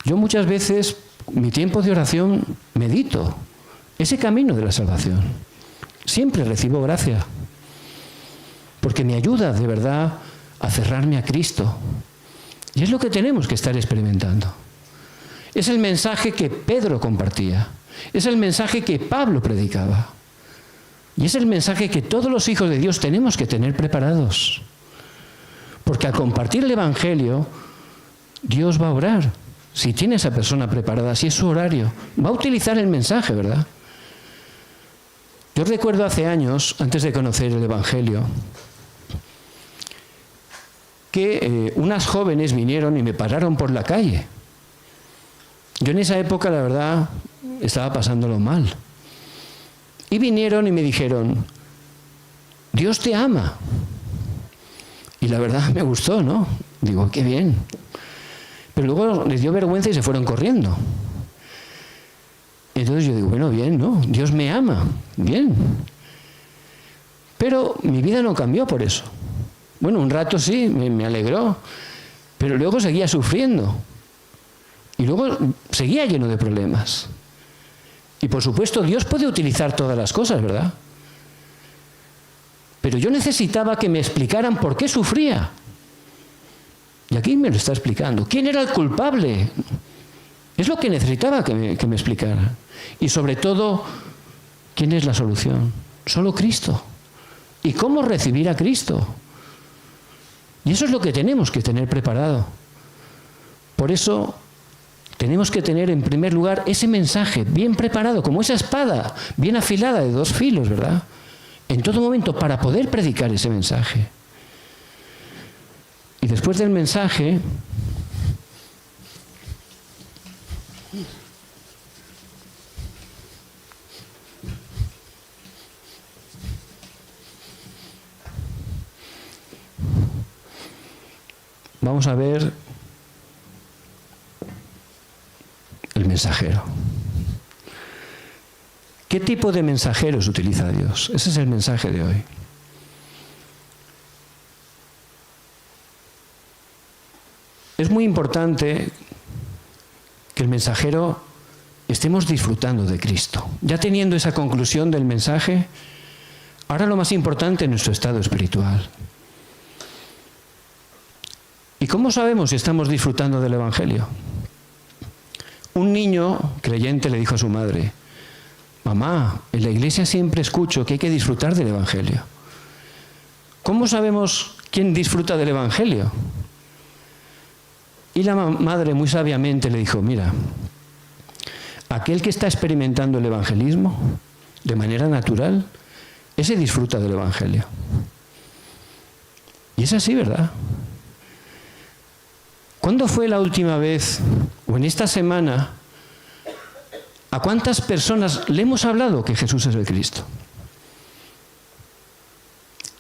Yo muchas veces, mi tiempo de oración, medito ese camino de la salvación. Siempre recibo gracia, porque me ayuda de verdad a cerrarme a Cristo. Y es lo que tenemos que estar experimentando. Es el mensaje que Pedro compartía. Es el mensaje que Pablo predicaba. Y es el mensaje que todos los hijos de Dios tenemos que tener preparados. Porque al compartir el Evangelio, Dios va a obrar. Si tiene esa persona preparada, si es su horario, va a utilizar el mensaje, ¿verdad? Yo recuerdo hace años, antes de conocer el Evangelio, que unas jóvenes vinieron y me pararon por la calle. Yo en esa época, la verdad, estaba pasándolo mal. Y vinieron y me dijeron: Dios te ama. Y la verdad me gustó, ¿no? Digo, qué bien. Pero luego les dio vergüenza y se fueron corriendo. Entonces yo digo, bueno, bien, ¿no? Dios me ama, bien. Pero mi vida no cambió por eso. Bueno, un rato sí, me alegró, pero luego seguía sufriendo. Y luego seguía lleno de problemas. Y por supuesto, Dios puede utilizar todas las cosas, ¿verdad? Pero yo necesitaba que me explicaran por qué sufría. Y aquí me lo está explicando. ¿Quién era el culpable? Es lo que necesitaba que me explicara. Y sobre todo, ¿quién es la solución? Solo Cristo. ¿Y cómo recibir a Cristo? Y eso es lo que tenemos que tener preparado. Por eso tenemos que tener en primer lugar ese mensaje bien preparado, como esa espada bien afilada de 2 filos, ¿verdad? En todo momento, para poder predicar ese mensaje. Y después del mensaje, vamos a ver el mensajero. ¿Qué tipo de mensajeros utiliza Dios? Ese es el mensaje de hoy. Es muy importante que el mensajero estemos disfrutando de Cristo. Ya teniendo esa conclusión del mensaje, ahora lo más importante es nuestro estado espiritual. ¿Y cómo sabemos si estamos disfrutando del Evangelio? Un niño creyente le dijo a su madre: mamá, en la iglesia siempre escucho que hay que disfrutar del Evangelio. ¿Cómo sabemos quién disfruta del Evangelio? Y la madre muy sabiamente le dijo: mira, aquel que está experimentando el evangelismo de manera natural, ese disfruta del Evangelio. Y es así, ¿verdad? ¿Cuándo fue la última vez, o en esta semana, a cuántas personas le hemos hablado que Jesús es el Cristo?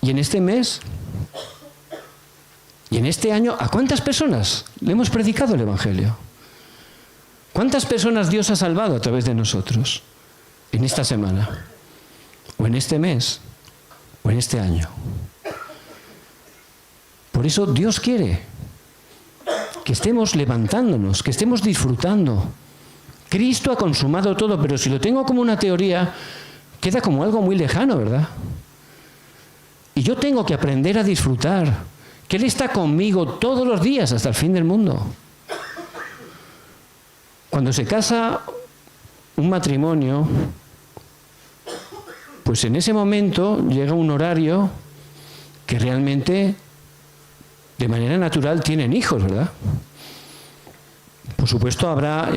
Y en este mes, y en este año, ¿a cuántas personas le hemos predicado el Evangelio? ¿Cuántas personas Dios ha salvado a través de nosotros en esta semana, o en este mes, o en este año? Por eso Dios quiere que estemos levantándonos, que estemos disfrutando. Cristo ha consumado todo, pero si lo tengo como una teoría, queda como algo muy lejano, ¿verdad? Y yo tengo que aprender a disfrutar, que Él está conmigo todos los días hasta el fin del mundo. Cuando se casa un matrimonio, pues en ese momento llega un horario que realmente, de manera natural, tienen hijos, ¿verdad? Por supuesto, habrá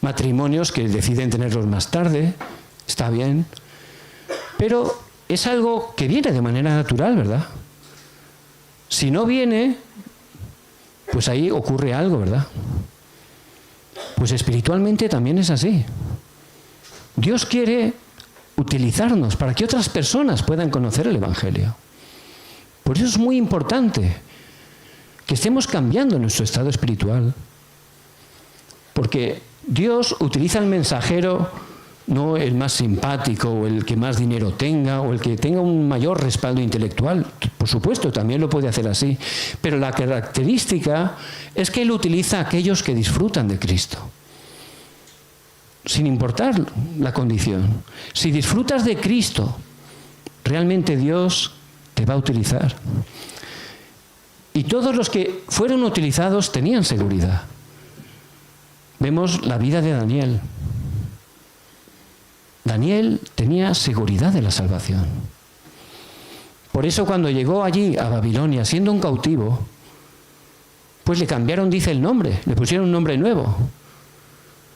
matrimonios que deciden tenerlos más tarde, está bien, pero es algo que viene de manera natural, ¿verdad? Si no viene, pues ahí ocurre algo, ¿verdad? Pues espiritualmente también es así. Dios quiere utilizarnos para que otras personas puedan conocer el Evangelio. Por eso es muy importante que estemos cambiando nuestro estado espiritual. Porque Dios utiliza al mensajero, no el más simpático o el que más dinero tenga o el que tenga un mayor respaldo intelectual. Por supuesto, también lo puede hacer así. Pero la característica es que Él utiliza a aquellos que disfrutan de Cristo, sin importar la condición. Si disfrutas de Cristo, realmente Dios te va a utilizar. Y todos los que fueron utilizados tenían seguridad. Vemos la vida de Daniel. Daniel tenía seguridad de la salvación. Por eso cuando llegó allí a Babilonia, siendo un cautivo, pues le cambiaron, dice, el nombre, le pusieron un nombre nuevo.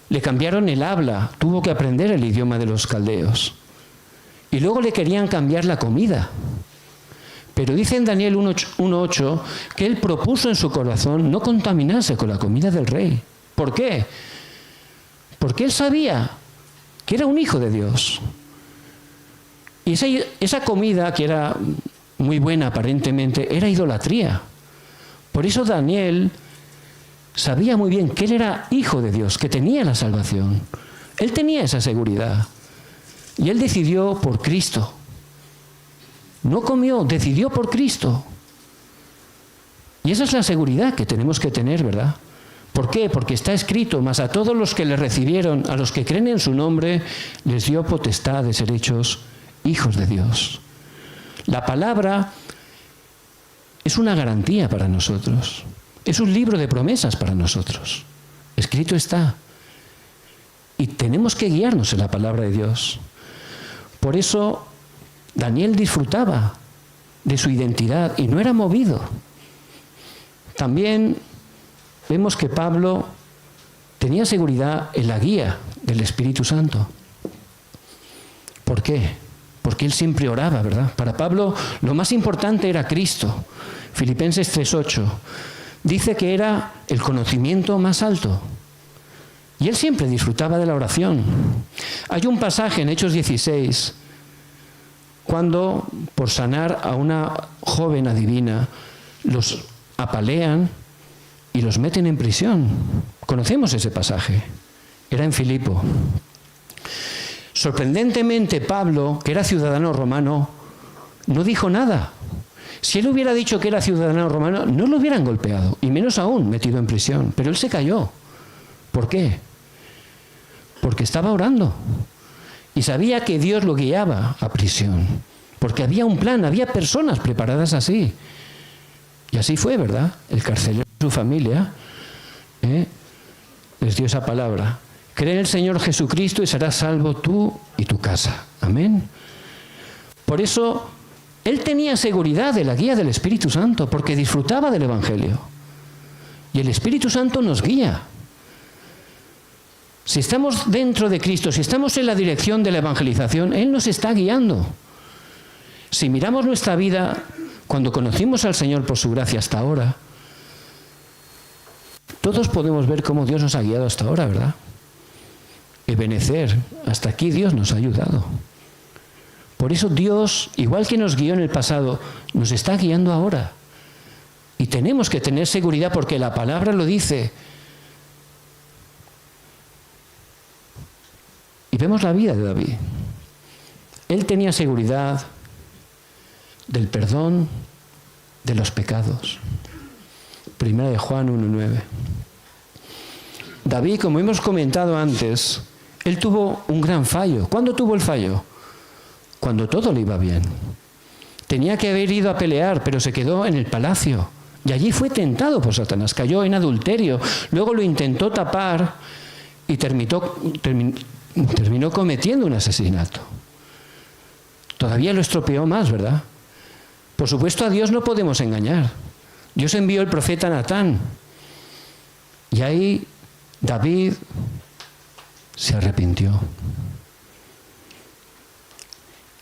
Le cambiaron el habla, tuvo que aprender el idioma de los caldeos. Y luego le querían cambiar la comida. Pero dice en Daniel 1:8 que él propuso en su corazón no contaminarse con la comida del rey. ¿Por qué? Porque él sabía que era un hijo de Dios. Y esa comida, que era muy buena aparentemente, era idolatría. Por eso Daniel sabía muy bien que él era hijo de Dios, que tenía la salvación. Él tenía esa seguridad. Y él decidió por Cristo. No comió, decidió por Cristo. Y esa es la seguridad que tenemos que tener, ¿verdad? ¿Por qué? Porque está escrito: mas a todos los que le recibieron, a los que creen en su nombre, les dio potestad de ser hechos hijos de Dios. La palabra es una garantía para nosotros. Es un libro de promesas para nosotros. Escrito está. Y tenemos que guiarnos en la palabra de Dios. Por eso Daniel disfrutaba de su identidad y no era movido. También vemos que Pablo tenía seguridad en la guía del Espíritu Santo. ¿Por qué? Porque él siempre oraba, ¿verdad? Para Pablo lo más importante era Cristo. Filipenses 3:8 dice que era el conocimiento más alto. Y él siempre disfrutaba de la oración. Hay un pasaje en Hechos 16, cuando por sanar a una joven adivina, los apalean y los meten en prisión. Conocemos ese pasaje. Era en Filipo. Sorprendentemente, Pablo, que era ciudadano romano, no dijo nada. Si él hubiera dicho que era ciudadano romano, no lo hubieran golpeado, y menos aún metido en prisión. Pero él se calló. ¿Por qué? Porque estaba orando. Y sabía que Dios lo guiaba a prisión. Porque había un plan, había personas preparadas así. Y así fue, ¿verdad? El carcelero y su familia les dio esa palabra. Cree en el Señor Jesucristo y serás salvo tú y tu casa. Amén. Por eso, él tenía seguridad de la guía del Espíritu Santo, porque disfrutaba del Evangelio. Y el Espíritu Santo nos guía. Si estamos dentro de Cristo, si estamos en la dirección de la evangelización, Él nos está guiando. Si miramos nuestra vida, cuando conocimos al Señor por su gracia hasta ahora, todos podemos ver cómo Dios nos ha guiado hasta ahora, ¿verdad? Ebenecer, hasta aquí Dios nos ha ayudado. Por eso Dios, igual que nos guió en el pasado, nos está guiando ahora. Y tenemos que tener seguridad porque la palabra lo dice. Y vemos la vida de David. Él tenía seguridad del perdón de los pecados. Primera de Juan 1:9. David, como hemos comentado antes, él tuvo un gran fallo. ¿Cuándo tuvo el fallo? Cuando todo le iba bien. Tenía que haber ido a pelear, pero se quedó en el palacio. Y allí fue tentado por Satanás. Cayó en adulterio. Luego lo intentó tapar y terminó cometiendo un asesinato. Todavía lo estropeó más, ¿verdad? Por supuesto, a Dios no podemos engañar. Dios envió el profeta Natán. Y ahí David se arrepintió.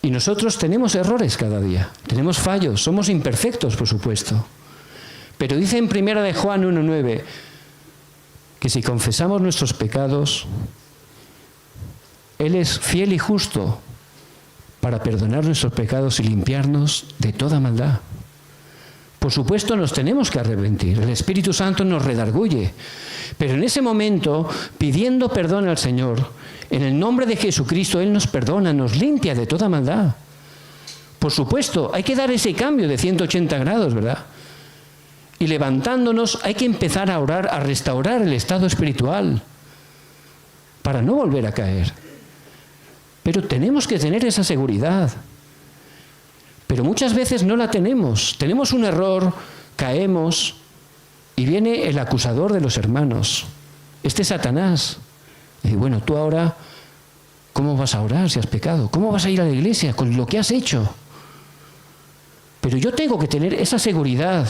Y nosotros tenemos errores cada día. Tenemos fallos. Somos imperfectos, por supuesto. Pero dice en Primera de Juan 1:9 que si confesamos nuestros pecados, Él es fiel y justo para perdonar nuestros pecados y limpiarnos de toda maldad. Por supuesto, nos tenemos que arrepentir. El Espíritu Santo nos redarguye. Pero en ese momento, pidiendo perdón al Señor, en el nombre de Jesucristo, Él nos perdona, nos limpia de toda maldad. Por supuesto, hay que dar ese cambio de 180 grados, ¿verdad? Y levantándonos, hay que empezar a orar, a restaurar el estado espiritual para no volver a caer. Pero tenemos que tener esa seguridad. Pero muchas veces no la tenemos. Tenemos un error, caemos y viene el acusador de los hermanos. Este es Satanás. Y dice, bueno, tú ahora, ¿cómo vas a orar si has pecado? ¿Cómo vas a ir a la iglesia con lo que has hecho? Pero yo tengo que tener esa seguridad,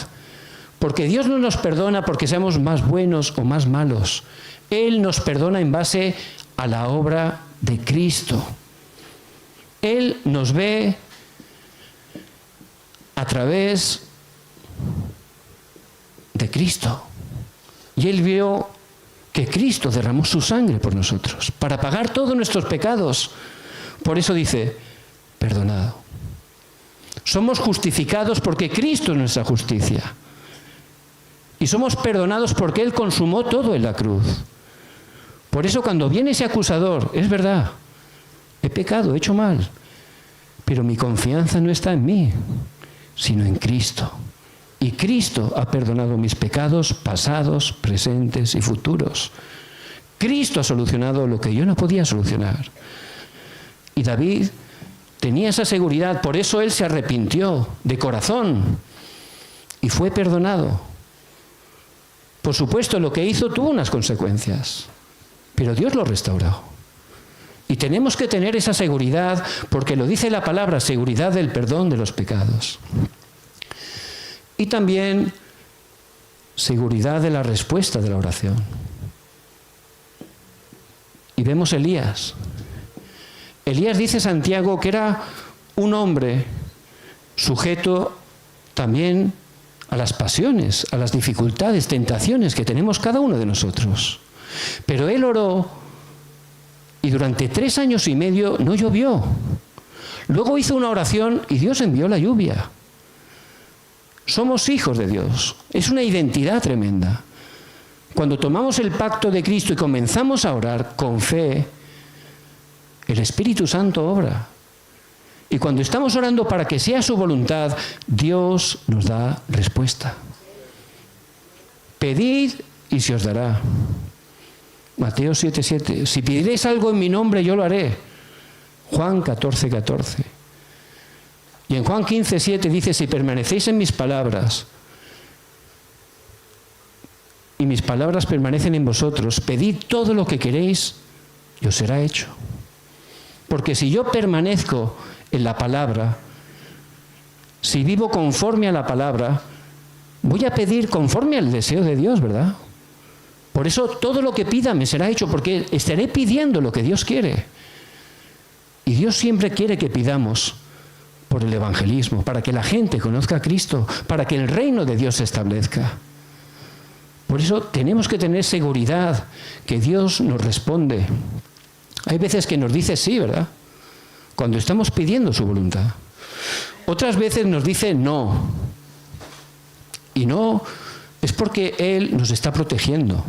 porque Dios no nos perdona porque seamos más buenos o más malos. Él nos perdona en base a la obra de Cristo. Él nos ve a través de Cristo. Y Él vio que Cristo derramó su sangre por nosotros, para pagar todos nuestros pecados. Por eso dice, perdonado. Somos justificados porque Cristo es nuestra justicia. Y somos perdonados porque Él consumó todo en la cruz. Por eso cuando viene ese acusador, es verdad, he pecado, he hecho mal, pero mi confianza no está en mí, sino en Cristo. Y Cristo ha perdonado mis pecados pasados, presentes y futuros. Cristo ha solucionado lo que yo no podía solucionar. Y David tenía esa seguridad, por eso él se arrepintió de corazón y fue perdonado. Por supuesto, lo que hizo tuvo unas consecuencias, pero Dios lo restauró. Y tenemos que tener esa seguridad, porque lo dice la palabra, seguridad del perdón de los pecados. Y también seguridad de la respuesta de la oración. Y vemos Elías. Elías, dice Santiago, que era un hombre sujeto también a las pasiones, a las dificultades, tentaciones que tenemos cada uno de nosotros. Pero él oró y durante 3 años y medio no llovió. Luego hizo una oración y Dios envió la lluvia. Somos hijos de Dios. Es una identidad tremenda. Cuando tomamos el pacto de Cristo y comenzamos a orar con fe, el Espíritu Santo obra. Y cuando estamos orando para que sea su voluntad, Dios nos da respuesta. Pedid y se os dará. Mateo 7:7. Si pediréis algo en mi nombre, yo lo haré. Juan 14:14. Y en Juan 15:7 dice, si permanecéis en mis palabras y mis palabras permanecen en vosotros, pedid todo lo que queréis y os será hecho. Porque si yo permanezco en la palabra, si vivo conforme a la palabra, voy a pedir conforme al deseo de Dios, ¿verdad? Por eso todo lo que pida me será hecho, porque estaré pidiendo lo que Dios quiere. Y Dios siempre quiere que pidamos por el evangelismo, para que la gente conozca a Cristo, para que el reino de Dios se establezca. Por eso tenemos que tener seguridad que Dios nos responde. Hay veces que nos dice sí, ¿verdad? Cuando estamos pidiendo su voluntad. Otras veces nos dice no. Y no es porque Él nos está protegiendo.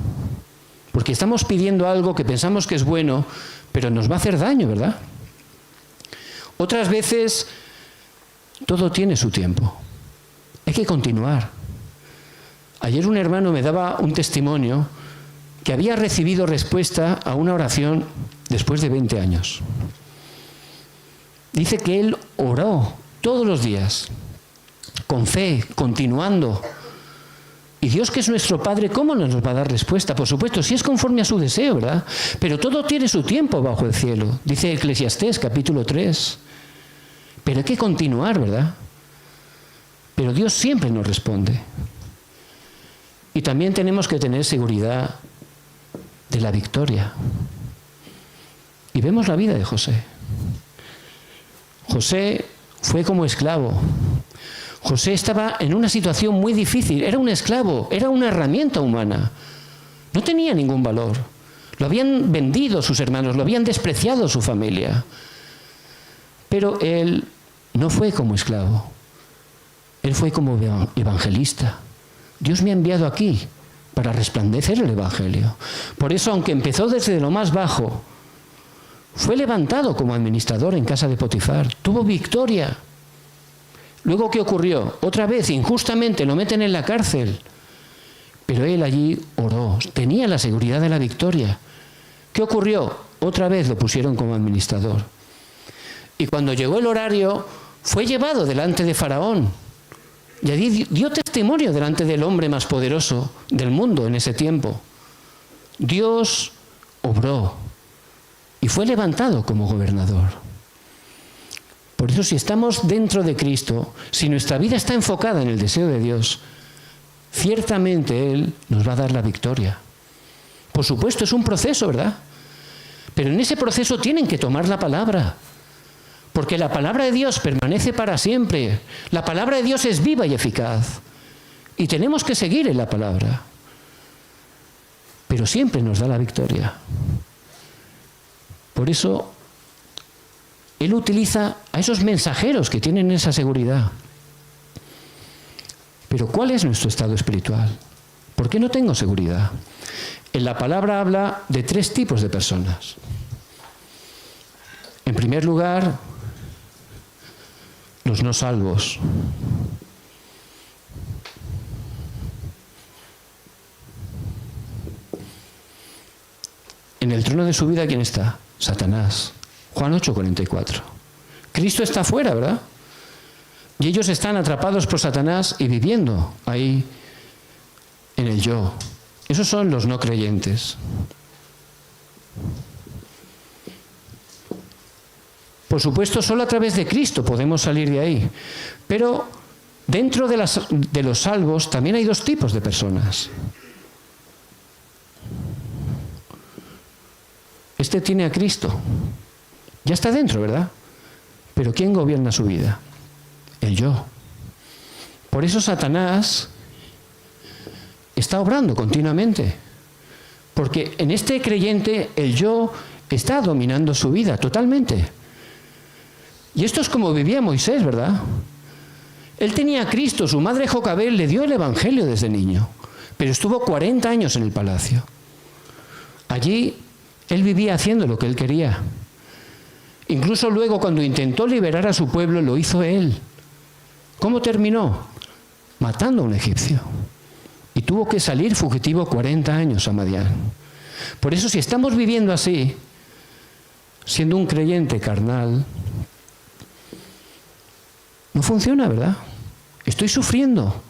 Porque estamos pidiendo algo que pensamos que es bueno, pero nos va a hacer daño, ¿verdad? Otras veces todo tiene su tiempo. Hay que continuar. Ayer un hermano me daba un testimonio que había recibido respuesta a una oración después de 20 años. Dice que él oró todos los días, con fe, continuando. Y Dios, que es nuestro Padre, ¿cómo no nos va a dar respuesta? Por supuesto, si es conforme a su deseo, ¿verdad? Pero todo tiene su tiempo bajo el cielo. Dice Eclesiastés, capítulo 3. Pero hay que continuar, ¿verdad? Pero Dios siempre nos responde. Y también tenemos que tener seguridad de la victoria. Y vemos la vida de José. José fue como esclavo. José estaba en una situación muy difícil. Era un esclavo, era una herramienta humana. No tenía ningún valor. Lo habían vendido sus hermanos, lo habían despreciado su familia. Pero él no fue como esclavo. Él fue como evangelista. Dios me ha enviado aquí para resplandecer el evangelio. Por eso, aunque empezó desde lo más bajo, fue levantado como administrador en casa de Potifar. Tuvo victoria. Luego, ¿qué ocurrió? Otra vez, injustamente, lo meten en la cárcel. Pero él allí oró. Tenía la seguridad de la victoria. ¿Qué ocurrió? Otra vez lo pusieron como administrador. Y cuando llegó el horario, fue llevado delante de Faraón. Y allí dio testimonio delante del hombre más poderoso del mundo en ese tiempo. Dios obró y fue levantado como gobernador. Por eso, si estamos dentro de Cristo, si nuestra vida está enfocada en el deseo de Dios, ciertamente Él nos va a dar la victoria. Por supuesto, es un proceso, ¿verdad? Pero en ese proceso tienen que tomar la palabra. Porque la palabra de Dios permanece para siempre. La palabra de Dios es viva y eficaz. Y tenemos que seguir en la palabra. Pero siempre nos da la victoria. Por eso, Él utiliza a esos mensajeros que tienen esa seguridad. Pero ¿cuál es nuestro estado espiritual? ¿Por qué no tengo seguridad? En la palabra habla de 3 tipos de personas. En primer lugar, los no salvos. En el trono de su vida, ¿quién está? Satanás. Juan 8:44. Cristo está fuera, ¿verdad? Y ellos están atrapados por Satanás y viviendo ahí en el yo. Esos son los no creyentes. Por supuesto, solo a través de Cristo podemos salir de ahí. Pero dentro de los salvos también hay dos tipos de personas. Este tiene a Cristo. Ya está dentro, ¿verdad? Pero ¿quién gobierna su vida? El yo. Por eso Satanás está obrando continuamente. Porque en este creyente el yo está dominando su vida totalmente. Y esto es como vivía Moisés, ¿verdad? Él tenía a Cristo, su madre Jocabed le dio el Evangelio desde niño, pero estuvo 40 años en el palacio. Allí él vivía haciendo lo que él quería. Incluso luego, cuando intentó liberar a su pueblo, lo hizo él. ¿Cómo terminó? Matando a un egipcio. Y tuvo que salir fugitivo 40 años a Madián. Por eso, si estamos viviendo así, siendo un creyente carnal, no funciona, ¿verdad? Estoy sufriendo.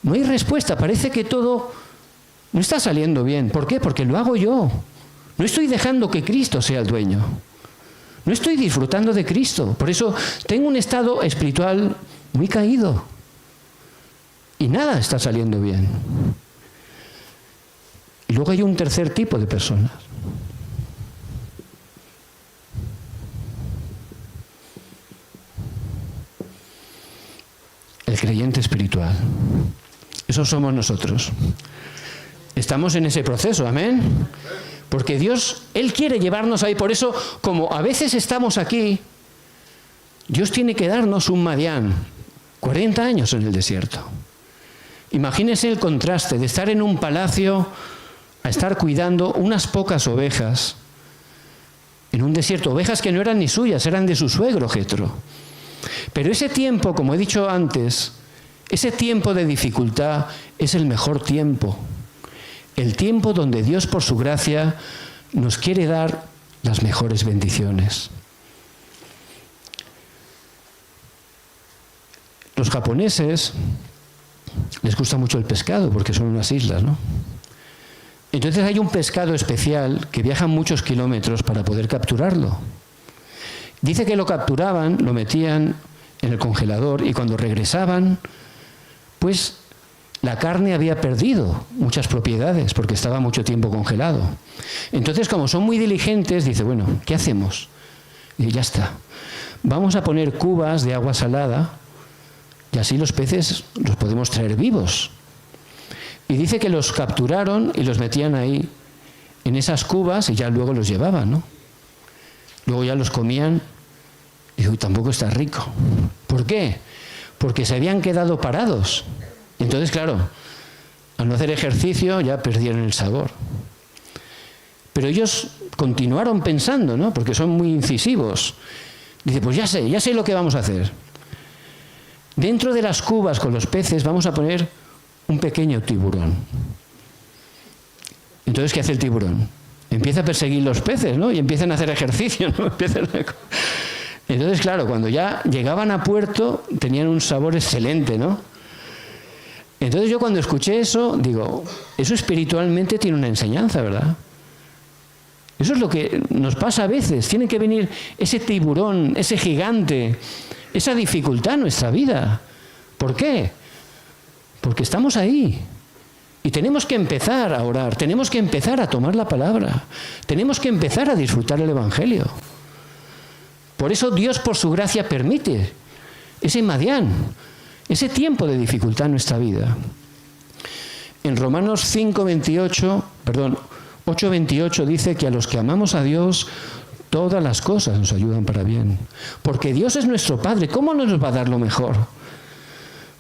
No hay respuesta. Parece que todo no está saliendo bien. ¿Por qué? Porque lo hago yo. No estoy dejando que Cristo sea el dueño. No estoy disfrutando de Cristo. Por eso tengo un estado espiritual muy caído. Y nada está saliendo bien. Y luego hay un tercer tipo de personas. El creyente espiritual. Eso somos nosotros. Estamos en ese proceso, amén. Porque Dios, Él quiere llevarnos ahí. Por eso, como a veces estamos aquí, Dios tiene que darnos un Madián. 40 años en el desierto. Imagínense el contraste de estar en un palacio a estar cuidando unas pocas ovejas en un desierto. Ovejas que no eran ni suyas, eran de su suegro Jetro. Pero ese tiempo, como he dicho antes, ese tiempo de dificultad es el mejor tiempo. El tiempo donde Dios, por su gracia, nos quiere dar las mejores bendiciones. Los japoneses les gusta mucho el pescado porque son unas islas, ¿no? Entonces hay un pescado especial que viaja muchos kilómetros para poder capturarlo. Dice que lo capturaban, lo metían en el congelador y cuando regresaban, pues la carne había perdido muchas propiedades porque estaba mucho tiempo congelado. Entonces, como son muy diligentes, dice, bueno, ¿qué hacemos? Y ya está. Vamos a poner cubas de agua salada y así los peces los podemos traer vivos. Y dice que los capturaron y los metían ahí en esas cubas y ya luego los llevaban, ¿no? Luego ya los comían y digo, tampoco está rico. ¿Por qué? Porque se habían quedado parados. Entonces, claro, al no hacer ejercicio ya perdieron el sabor. Pero ellos continuaron pensando, ¿no? Porque son muy incisivos. Dice, pues ya sé lo que vamos a hacer. Dentro de las cubas con los peces vamos a poner un pequeño tiburón. Entonces, ¿qué hace el tiburón? Empieza a perseguir los peces, ¿no? Y empiezan a hacer ejercicio, ¿no? Entonces, claro, cuando ya llegaban a puerto, tenían un sabor excelente, ¿no? Entonces yo cuando escuché eso, digo, eso espiritualmente tiene una enseñanza, ¿verdad? Eso es lo que nos pasa a veces. Tiene que venir ese tiburón, ese gigante, esa dificultad en nuestra vida. ¿Por qué? Porque estamos ahí. Y tenemos que empezar a orar, tenemos que empezar a tomar la palabra, tenemos que empezar a disfrutar el Evangelio. Por eso Dios, por su gracia, permite ese Madián, ese tiempo de dificultad en nuestra vida. En Romanos 8:28 dice que a los que amamos a Dios, todas las cosas nos ayudan para bien. Porque Dios es nuestro Padre, ¿cómo no nos va a dar lo mejor?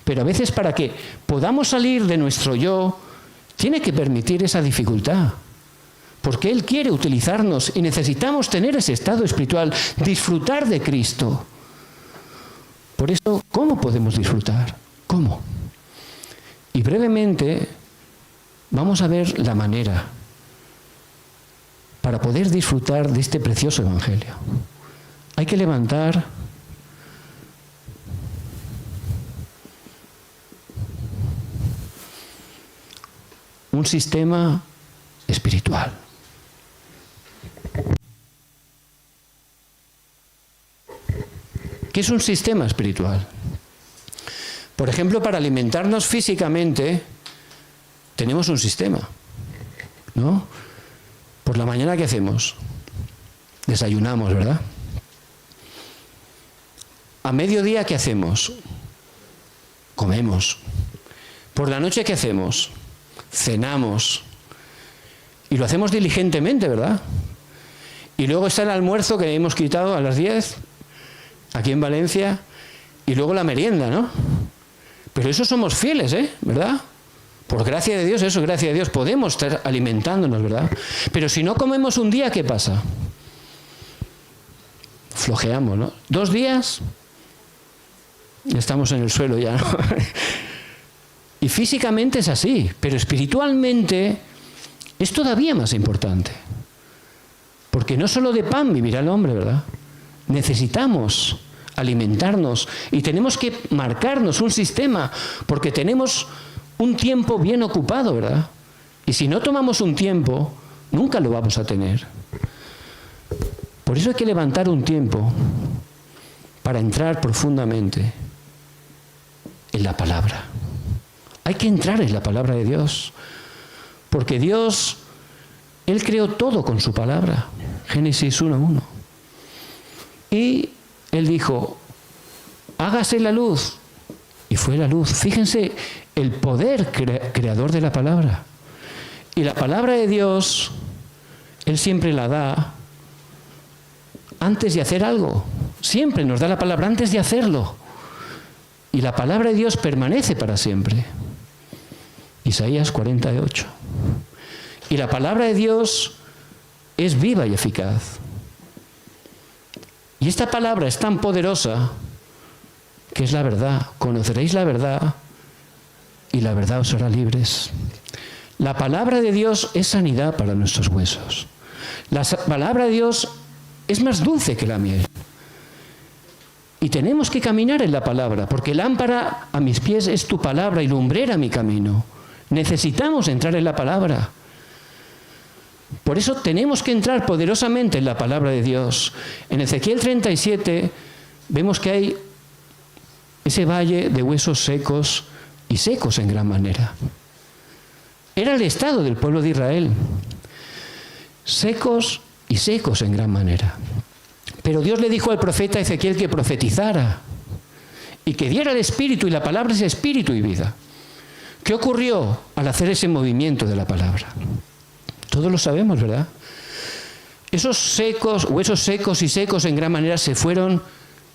Pero a veces para que podamos salir de nuestro yo, tiene que permitir esa dificultad. Porque Él quiere utilizarnos y necesitamos tener ese estado espiritual, disfrutar de Cristo. Por eso, ¿cómo podemos disfrutar? ¿Cómo? Y brevemente vamos a ver la manera para poder disfrutar de este precioso Evangelio. Hay que levantar un sistema espiritual. ¿Qué es un sistema espiritual? Por ejemplo, para alimentarnos físicamente tenemos un sistema, ¿no? Por la mañana, ¿qué hacemos? Desayunamos, ¿verdad? A mediodía, ¿qué hacemos? Comemos. Por la noche, ¿qué hacemos? Cenamos. Y lo hacemos diligentemente, ¿verdad? Y luego está el almuerzo que hemos quitado a las 10, aquí en Valencia, y luego la merienda, ¿no? Pero eso somos fieles, ¿verdad? Por gracia de Dios, eso, gracia de Dios, podemos estar alimentándonos, ¿verdad? Pero si no comemos un día, ¿qué pasa? Flojeamos, ¿no? 2 días, estamos en el suelo ya, ¿no? Y físicamente es así, pero espiritualmente es todavía más importante. Porque no solo de pan vivirá el hombre, ¿verdad? Necesitamos alimentarnos y tenemos que marcarnos un sistema, porque tenemos un tiempo bien ocupado, ¿verdad? Y si no tomamos un tiempo, nunca lo vamos a tener. Por eso hay que levantar un tiempo para entrar profundamente en la palabra. Hay que entrar en la palabra de Dios, porque Dios, Él creó todo con su palabra. Génesis 1:1. Y Él dijo, hágase la luz. Y fue la luz. Fíjense el poder creador de la palabra. Y la palabra de Dios, Él siempre la da antes de hacer algo. Siempre nos da la palabra antes de hacerlo. Y la palabra de Dios permanece para siempre. Isaías 48. Y la palabra de Dios es viva y eficaz. Y esta palabra es tan poderosa que es la verdad. Conoceréis la verdad y la verdad os hará libres. La palabra de Dios es sanidad para nuestros huesos. La palabra de Dios es más dulce que la miel. Y tenemos que caminar en la palabra, porque lámpara a mis pies es tu palabra y lumbrera mi camino. Necesitamos entrar en la palabra. Por eso tenemos que entrar poderosamente en la palabra de Dios. En Ezequiel 37 vemos que hay ese valle de huesos secos y secos en gran manera. Era el estado del pueblo de Israel. Secos y secos en gran manera. Pero Dios le dijo al profeta Ezequiel que profetizara y que diera el espíritu, y la palabra es espíritu y vida. ¿Qué ocurrió al hacer ese movimiento de la palabra? Todos lo sabemos, ¿verdad? Esos secos, huesos secos y secos en gran manera se fueron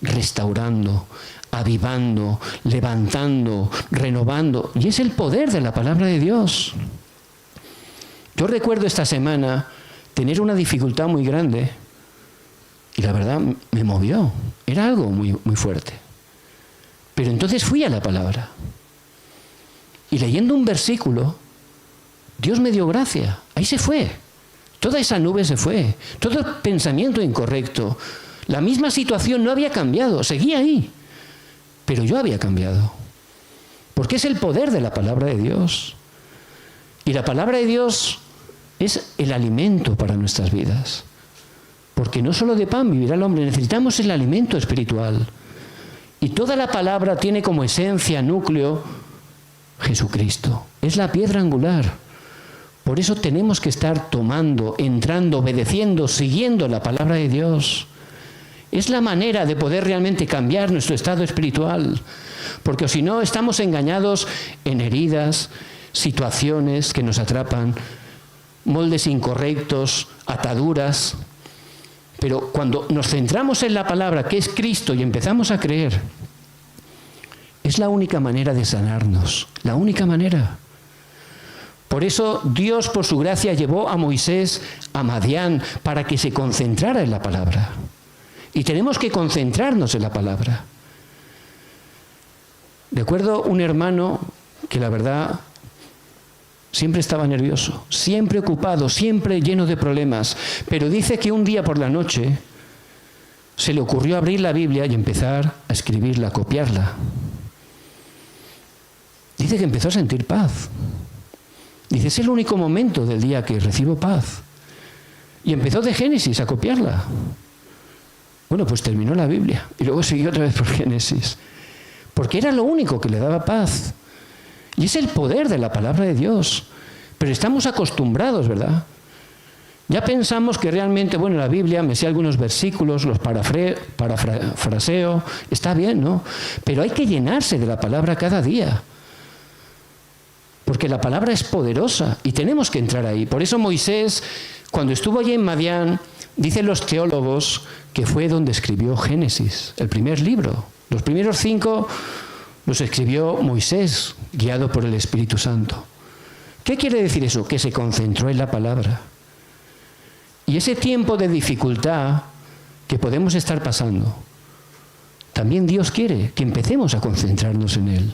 restaurando, avivando, levantando, renovando. Y es el poder de la palabra de Dios. Yo recuerdo esta semana tener una dificultad muy grande y la verdad me movió. Era algo muy, muy fuerte. Pero entonces fui a la palabra. Y leyendo un versículo, Dios me dio gracia. Ahí se fue. Toda esa nube se fue. Todo el pensamiento incorrecto. La misma situación no había cambiado. Seguía ahí. Pero yo había cambiado. Porque es el poder de la palabra de Dios. Y la palabra de Dios es el alimento para nuestras vidas. Porque no solo de pan vivirá el hombre. Necesitamos el alimento espiritual. Y toda la palabra tiene como esencia, núcleo, Jesucristo. Es la piedra angular. Por eso tenemos que estar tomando, entrando, obedeciendo, siguiendo la palabra de Dios. Es la manera de poder realmente cambiar nuestro estado espiritual. Porque si no, estamos engañados en heridas, situaciones que nos atrapan, moldes incorrectos, ataduras. Pero cuando nos centramos en la palabra, que es Cristo, y empezamos a creer, es la única manera de sanarnos, la única manera. Por eso Dios, por su gracia, llevó a Moisés a Madián para que se concentrara en la palabra. Y tenemos que concentrarnos en la palabra. Recuerdo un hermano que la verdad siempre estaba nervioso, siempre ocupado, siempre lleno de problemas. Pero dice que un día por la noche se le ocurrió abrir la Biblia y empezar a escribirla, a copiarla. Dice que empezó a sentir paz. Dice, es el único momento del día que recibo paz. Y empezó de Génesis a copiarla. Bueno, pues terminó la Biblia y luego siguió otra vez por Génesis. porque era lo único que le daba paz. Y es el poder de la palabra de Dios. Pero estamos acostumbrados, ¿verdad? Ya pensamos que realmente, bueno, la Biblia, me sé algunos versículos, los parafraseo, está bien, ¿no? Pero hay que llenarse de la palabra cada día. Porque la palabra es poderosa y tenemos que entrar ahí. Por eso Moisés, cuando estuvo allí en Madián, dicen los teólogos que fue donde escribió Génesis, el primer libro. Los primeros 5 los escribió Moisés, guiado por el Espíritu Santo. ¿Qué quiere decir eso? Que se concentró en la palabra. Y ese tiempo de dificultad que podemos estar pasando, también Dios quiere que empecemos a concentrarnos en Él.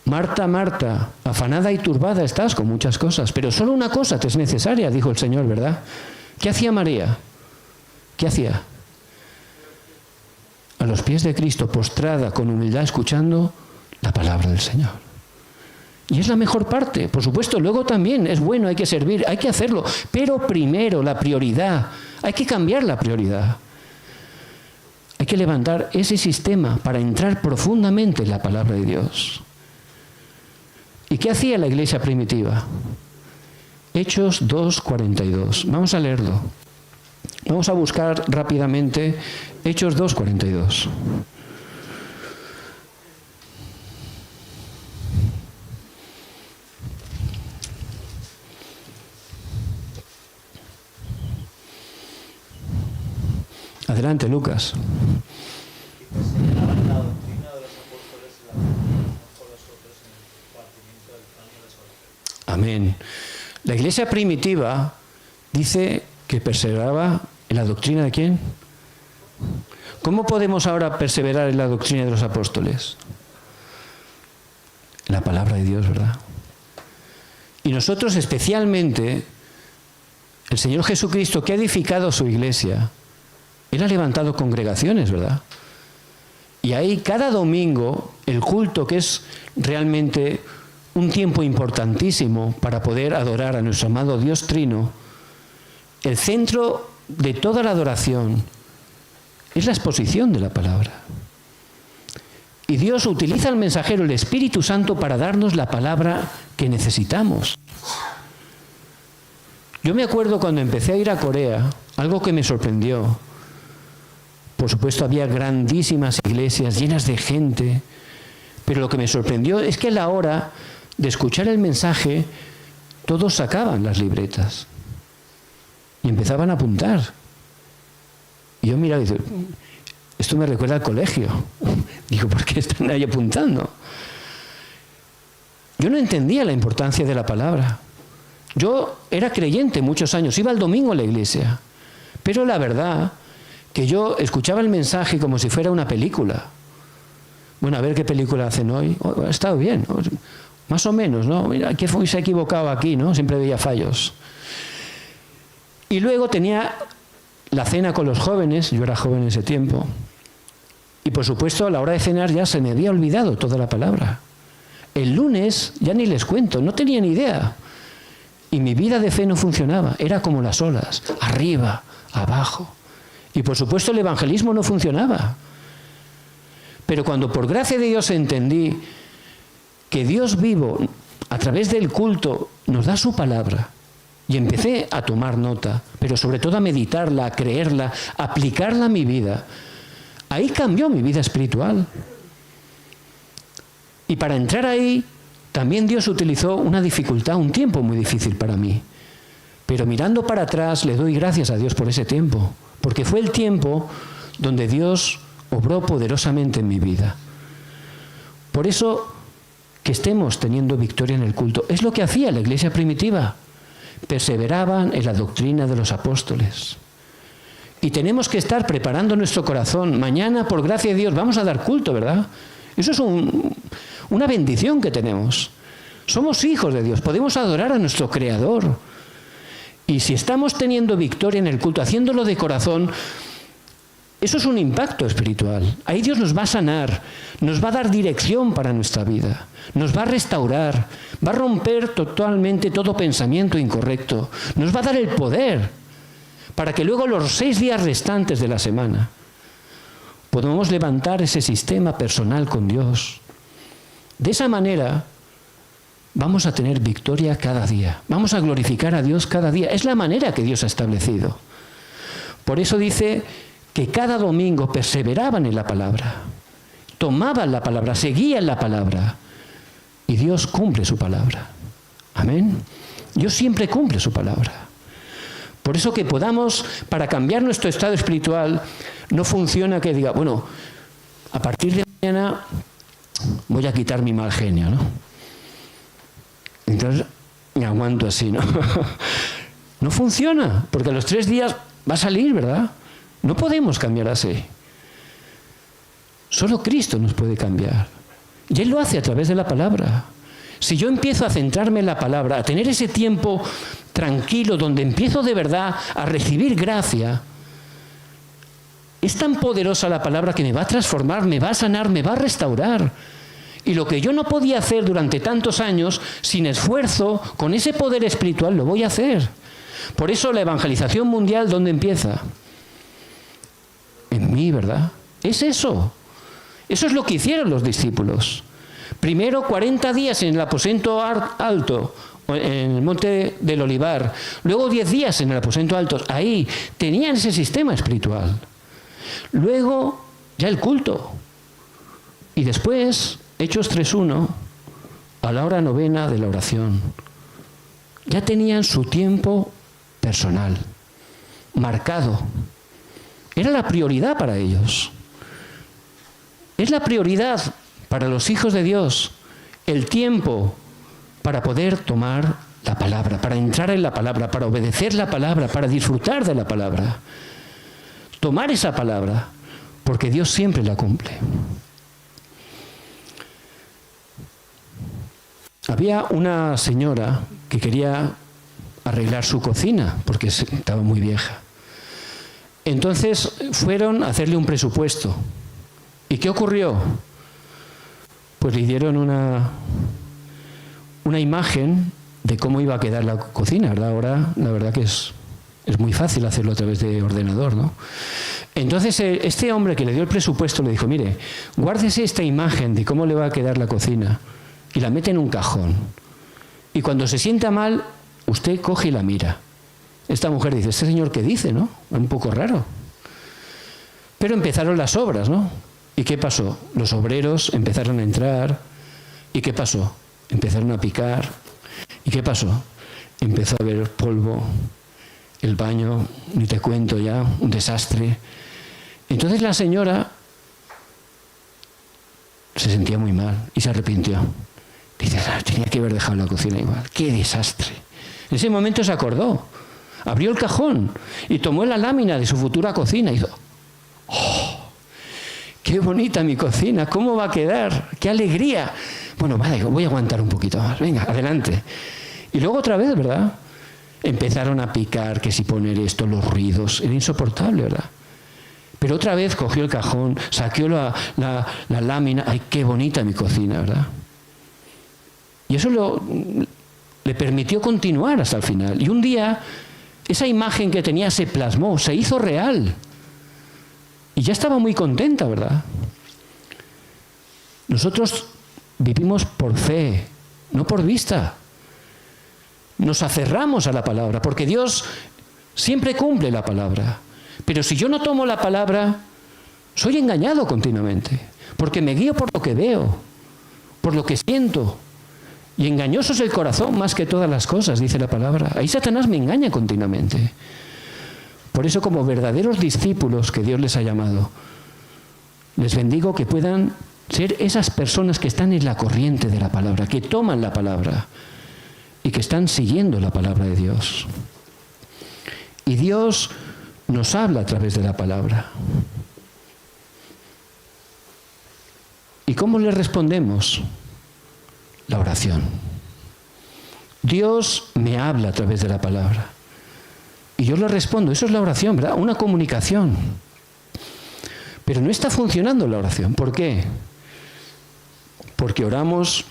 Marta, Marta, afanada y turbada estás con muchas cosas, pero solo una cosa te es necesaria, dijo el Señor, ¿verdad? ¿Qué hacía María? ¿Qué hacía? A los pies de Cristo, postrada, con humildad, escuchando la palabra del Señor. Y es la mejor parte, por supuesto. Luego también es bueno, hay que servir, hay que hacerlo. Pero primero, la prioridad. Hay que cambiar la prioridad. Hay que levantar ese sistema para entrar profundamente en la palabra de Dios. ¿Y qué hacía la iglesia primitiva? Hechos 2:42. Vamos a leerlo. Vamos a buscar rápidamente Hechos 2:42. Adelante, Lucas. Amén. La iglesia primitiva dice que perseveraba en la doctrina de ¿quién? ¿Cómo podemos ahora perseverar en la doctrina de los apóstoles? En la palabra de Dios, ¿verdad? Y nosotros especialmente, el Señor Jesucristo, que ha edificado su iglesia, Él ha levantado congregaciones, ¿verdad? Y ahí cada domingo, el culto, que es realmente un tiempo importantísimo para poder adorar a nuestro amado Dios Trino, el centro de toda la adoración es la exposición de la palabra. Y Dios utiliza al mensajero, el Espíritu Santo, para darnos la palabra que necesitamos. Yo me acuerdo cuando empecé a ir a Corea, algo que me sorprendió. Por supuesto, había grandísimas iglesias llenas de gente, pero lo que me sorprendió es que a la hora de escuchar el mensaje, todos sacaban las libretas y empezaban a apuntar. Y yo miraba y digo, esto me recuerda al colegio. Digo, ¿por qué están ahí apuntando? Yo no entendía la importancia de la palabra. Yo era creyente muchos años, iba el domingo a la iglesia, pero la verdad que yo escuchaba el mensaje como si fuera una película. Bueno, a ver qué película hacen hoy. Oh, ha estado bien, ¿no? Más o menos, ¿no? Mira, que se ha equivocado aquí, ¿no? Siempre veía fallos. Y luego tenía la cena con los jóvenes, yo era joven en ese tiempo, y por supuesto a la hora de cenar ya se me había olvidado toda la palabra. El lunes ya ni les cuento, no tenía ni idea. Y mi vida de fe no funcionaba, era como las olas, arriba, abajo. Y por supuesto el evangelismo no funcionaba. Pero cuando por gracia de Dios entendí que Dios vivo, a través del culto, nos da su palabra, y empecé a tomar nota, pero sobre todo a meditarla, a creerla, a aplicarla a mi vida, ahí cambió mi vida espiritual. Y para entrar ahí, también Dios utilizó una dificultad, un tiempo muy difícil para mí. Pero mirando para atrás, le doy gracias a Dios por ese tiempo, porque fue el tiempo donde Dios obró poderosamente en mi vida. Por eso, que estemos teniendo victoria en el culto, es lo que hacía la iglesia primitiva. Perseveraban en la doctrina de los apóstoles. Y tenemos que estar preparando nuestro corazón. Mañana, por gracia de Dios, vamos a dar culto, ¿verdad? Eso es una bendición que tenemos. Somos hijos de Dios, podemos adorar a nuestro Creador. Y si estamos teniendo victoria en el culto, haciéndolo de corazón, eso es un impacto espiritual. Ahí Dios nos va a sanar, nos va a dar dirección para nuestra vida, nos va a restaurar, va a romper totalmente todo pensamiento incorrecto, nos va a dar el poder para que luego los 6 días restantes de la semana podemos levantar ese sistema personal con Dios. De esa manera vamos a tener victoria cada día. Vamos a glorificar a Dios cada día. Es la manera que Dios ha establecido. Por eso dice que cada domingo perseveraban en la palabra. Tomaban la palabra, seguían la palabra. Y Dios cumple su palabra. Amén. Dios siempre cumple su palabra. Por eso que podamos, para cambiar nuestro estado espiritual, no funciona que diga, bueno, a partir de mañana voy a quitar mi mal genio, ¿no? Entonces me aguanto así, ¿no? No funciona, porque a los 3 días va a salir, ¿verdad? No podemos cambiar así. Solo Cristo nos puede cambiar. Y Él lo hace a través de la palabra. Si yo empiezo a centrarme en la palabra, a tener ese tiempo tranquilo donde empiezo de verdad a recibir gracia, es tan poderosa la palabra que me va a transformar, me va a sanar, me va a restaurar. Y lo que yo no podía hacer durante tantos años, sin esfuerzo, con ese poder espiritual, lo voy a hacer. Por eso la evangelización mundial, ¿dónde empieza? En mí, ¿verdad? Es eso. Eso es lo que hicieron los discípulos. Primero 40 días en el aposento alto, en el monte del Olivar. Luego 10 días en el aposento alto. Ahí tenían ese sistema espiritual. Luego ya el culto. Y después, Hechos 3:1, a la hora novena de la oración. Ya tenían su tiempo personal, marcado. Era la prioridad para ellos. Es la prioridad para los hijos de Dios, el tiempo para poder tomar la palabra, para entrar en la palabra, para obedecer la palabra, para disfrutar de la palabra. Tomar esa palabra, porque Dios siempre la cumple. Había una señora que quería arreglar su cocina, porque estaba muy vieja. Entonces fueron a hacerle un presupuesto. ¿Y qué ocurrió? Pues le dieron una imagen de cómo iba a quedar la cocina, ¿verdad? Ahora la verdad que es muy fácil hacerlo a través de ordenador, ¿no? Entonces este hombre que le dio el presupuesto le dijo, mire, guárdese esta imagen de cómo le va a quedar la cocina y la mete en un cajón. Y cuando se sienta mal, usted coge y la mira. Esta mujer dice, ¿este señor qué dice, no? Un poco raro. Pero empezaron las obras, ¿no? ¿Y qué pasó? Los obreros empezaron a entrar. ¿Y qué pasó? Empezaron a picar. ¿Y qué pasó? Empezó a haber polvo. El baño, ni te cuento ya, un desastre. Entonces la señora se sentía muy mal y se arrepintió. Dice, tenía que haber dejado la cocina igual. ¡Qué desastre! En ese momento se acordó. Abrió el cajón y tomó la lámina de su futura cocina y hizo, ¡oh! ¡Qué bonita mi cocina! ¿Cómo va a quedar? ¡Qué alegría! Bueno, vale, voy a aguantar un poquito más. Venga, adelante. Y luego otra vez, ¿verdad? Empezaron a picar, que si poner esto, los ruidos. Era insoportable, ¿verdad? Pero otra vez cogió el cajón, saqueó la lámina. ¡Ay, qué bonita mi cocina!, ¿verdad? Y eso le permitió continuar hasta el final. Y un día, esa imagen que tenía se plasmó, se hizo real. Y ya estaba muy contenta, ¿verdad? Nosotros vivimos por fe, no por vista. Nos aferramos a la palabra, porque Dios siempre cumple la palabra. Pero si yo no tomo la palabra, soy engañado continuamente, porque me guío por lo que veo, por lo que siento. Y engañoso es el corazón más que todas las cosas, dice la palabra. Ahí Satanás me engaña continuamente. Por eso, como verdaderos discípulos que Dios les ha llamado, les bendigo que puedan ser esas personas que están en la corriente de la palabra, que toman la palabra y que están siguiendo la palabra de Dios. Y Dios nos habla a través de la palabra. ¿Y cómo le respondemos? La oración. Dios me habla a través de la palabra. Y yo le respondo. Eso es la oración, ¿verdad? Una comunicación. Pero no está funcionando la oración. ¿Por qué? Porque oramos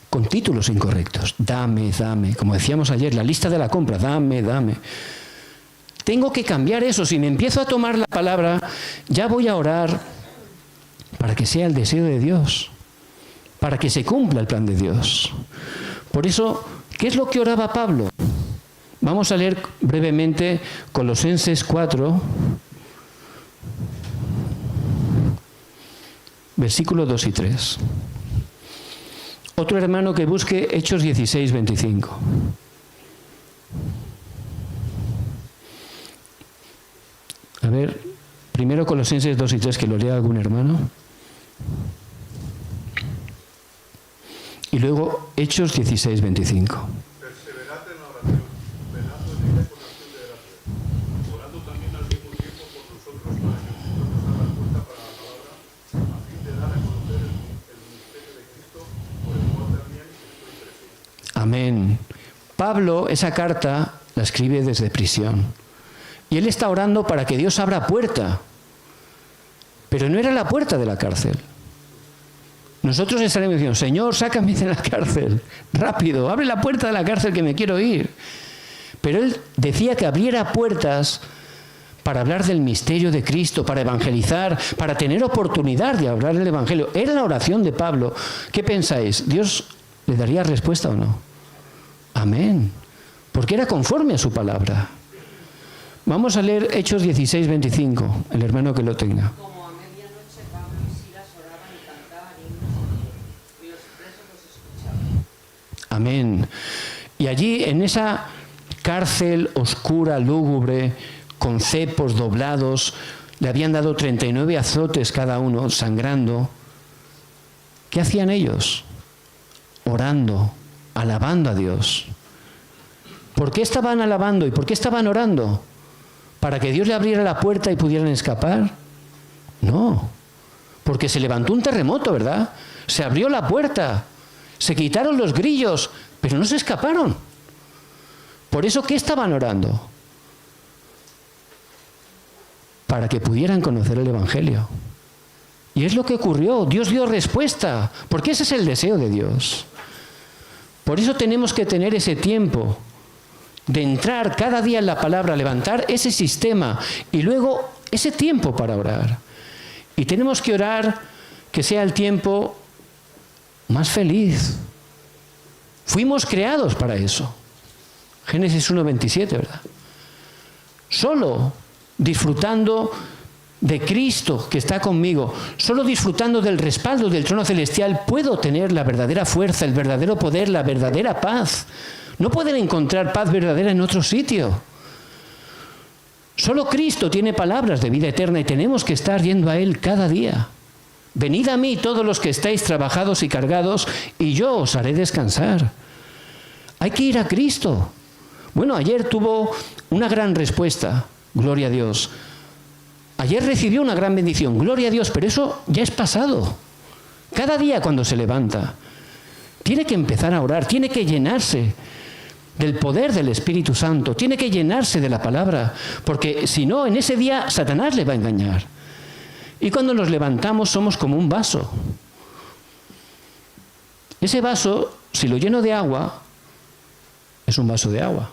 con títulos incorrectos. Dame, dame. Como decíamos ayer, la lista de la compra. Dame, dame. Tengo que cambiar eso. Si me empiezo a tomar la palabra, ya voy a orar para que sea el deseo de Dios, para que se cumpla el plan de Dios. Por eso, ¿qué es lo que oraba Pablo? Vamos a leer brevemente Colosenses 4, versículos 2 y 3. Otro hermano que busque Hechos 16, 25. A ver, primero Colosenses 2 y 3, que lo lea algún hermano. Y luego Hechos 16, 25.
Perseverad en la oración, velando en ella con acción de gracias, orando también al mismo tiempo por nosotros para que Cristo nos haga puerta para la palabra, a fin de dar a conocer el ministerio de Cristo, por el cual también estoy presente.
Amén. Pablo, esa carta la escribe desde prisión. Y él está orando para que Dios abra puerta. Pero no era la puerta de la cárcel. Nosotros estaremos diciendo, Señor, sácame de la cárcel. Rápido, abre la puerta de la cárcel que me quiero ir. Pero él decía que abriera puertas para hablar del misterio de Cristo, para evangelizar, para tener oportunidad de hablar del Evangelio. Era la oración de Pablo. ¿Qué pensáis? ¿Dios le daría respuesta o no? Amén. Porque era conforme a su palabra. Vamos a leer Hechos 16, 25, el hermano que lo tenga.
Como a medianoche Pablo y Silas oraban y cantaban himnos y los presos los escuchaban.
Amén. Y allí, en esa cárcel oscura, lúgubre, con cepos doblados, le habían dado 39 azotes cada uno, sangrando. ¿Qué hacían ellos? Orando, alabando a Dios. ¿Por qué estaban alabando y por qué estaban orando? ¿Para que Dios le abriera la puerta y pudieran escapar? No, porque se levantó un terremoto, ¿verdad? Se abrió la puerta, se quitaron los grillos, pero no se escaparon. Por eso, ¿qué estaban orando? Para que pudieran conocer el Evangelio. Y es lo que ocurrió. Dios dio respuesta, porque ese es el deseo de Dios. Por eso tenemos que tener ese tiempo de entrar cada día en la palabra, levantar ese sistema y luego ese tiempo para orar. Y tenemos que orar que sea el tiempo más feliz. Fuimos creados para eso. Génesis 1:27, ¿verdad? Solo disfrutando de Cristo que está conmigo, solo disfrutando del respaldo del trono celestial, puedo tener la verdadera fuerza, el verdadero poder, la verdadera paz. No pueden encontrar paz verdadera en otro sitio. Solo Cristo tiene palabras de vida eterna y tenemos que estar yendo a Él cada día. Venid a mí todos los que estáis trabajados y cargados y yo os haré descansar. Hay que ir a Cristo. Bueno, ayer tuvo una gran respuesta, gloria a Dios. Ayer recibió una gran bendición, gloria a Dios, pero eso ya es pasado. Cada día cuando se levanta, tiene que empezar a orar, tiene que llenarse del poder del Espíritu Santo, tiene que llenarse de la palabra, porque si no, en ese día Satanás le va a engañar. Y cuando nos levantamos somos como un vaso. Ese vaso, si lo lleno de agua, es un vaso de agua.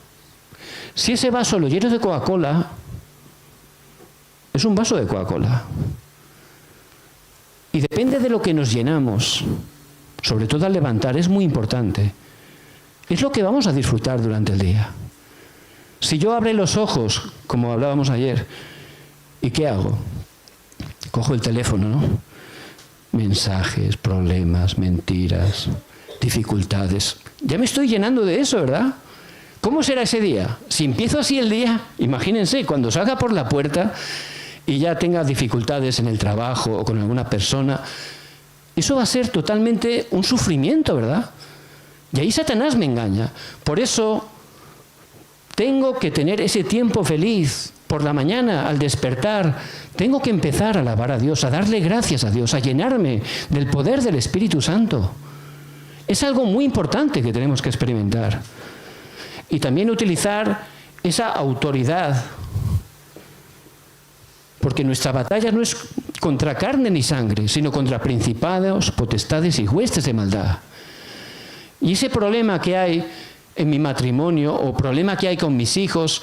Si ese vaso lo lleno de Coca-Cola, es un vaso de Coca-Cola. Y depende de lo que nos llenamos, sobre todo al levantar, es muy importante. Es lo que vamos a disfrutar durante el día. Si yo abro los ojos, como hablábamos ayer, ¿y qué hago? Cojo el teléfono, ¿no? Mensajes, problemas, mentiras, dificultades. Ya me estoy llenando de eso, ¿verdad? ¿Cómo será ese día? Si empiezo así el día, imagínense, cuando salga por la puerta y ya tenga dificultades en el trabajo o con alguna persona, eso va a ser totalmente un sufrimiento, ¿verdad? Y ahí Satanás me engaña. Por eso tengo que tener ese tiempo feliz por la mañana al despertar. Tengo que empezar a alabar a Dios, a darle gracias a Dios, a llenarme del poder del Espíritu Santo. Es algo muy importante que tenemos que experimentar. Y también utilizar esa autoridad. Porque nuestra batalla no es contra carne ni sangre, sino contra principados, potestades y huestes de maldad. Y ese problema que hay en mi matrimonio o problema que hay con mis hijos,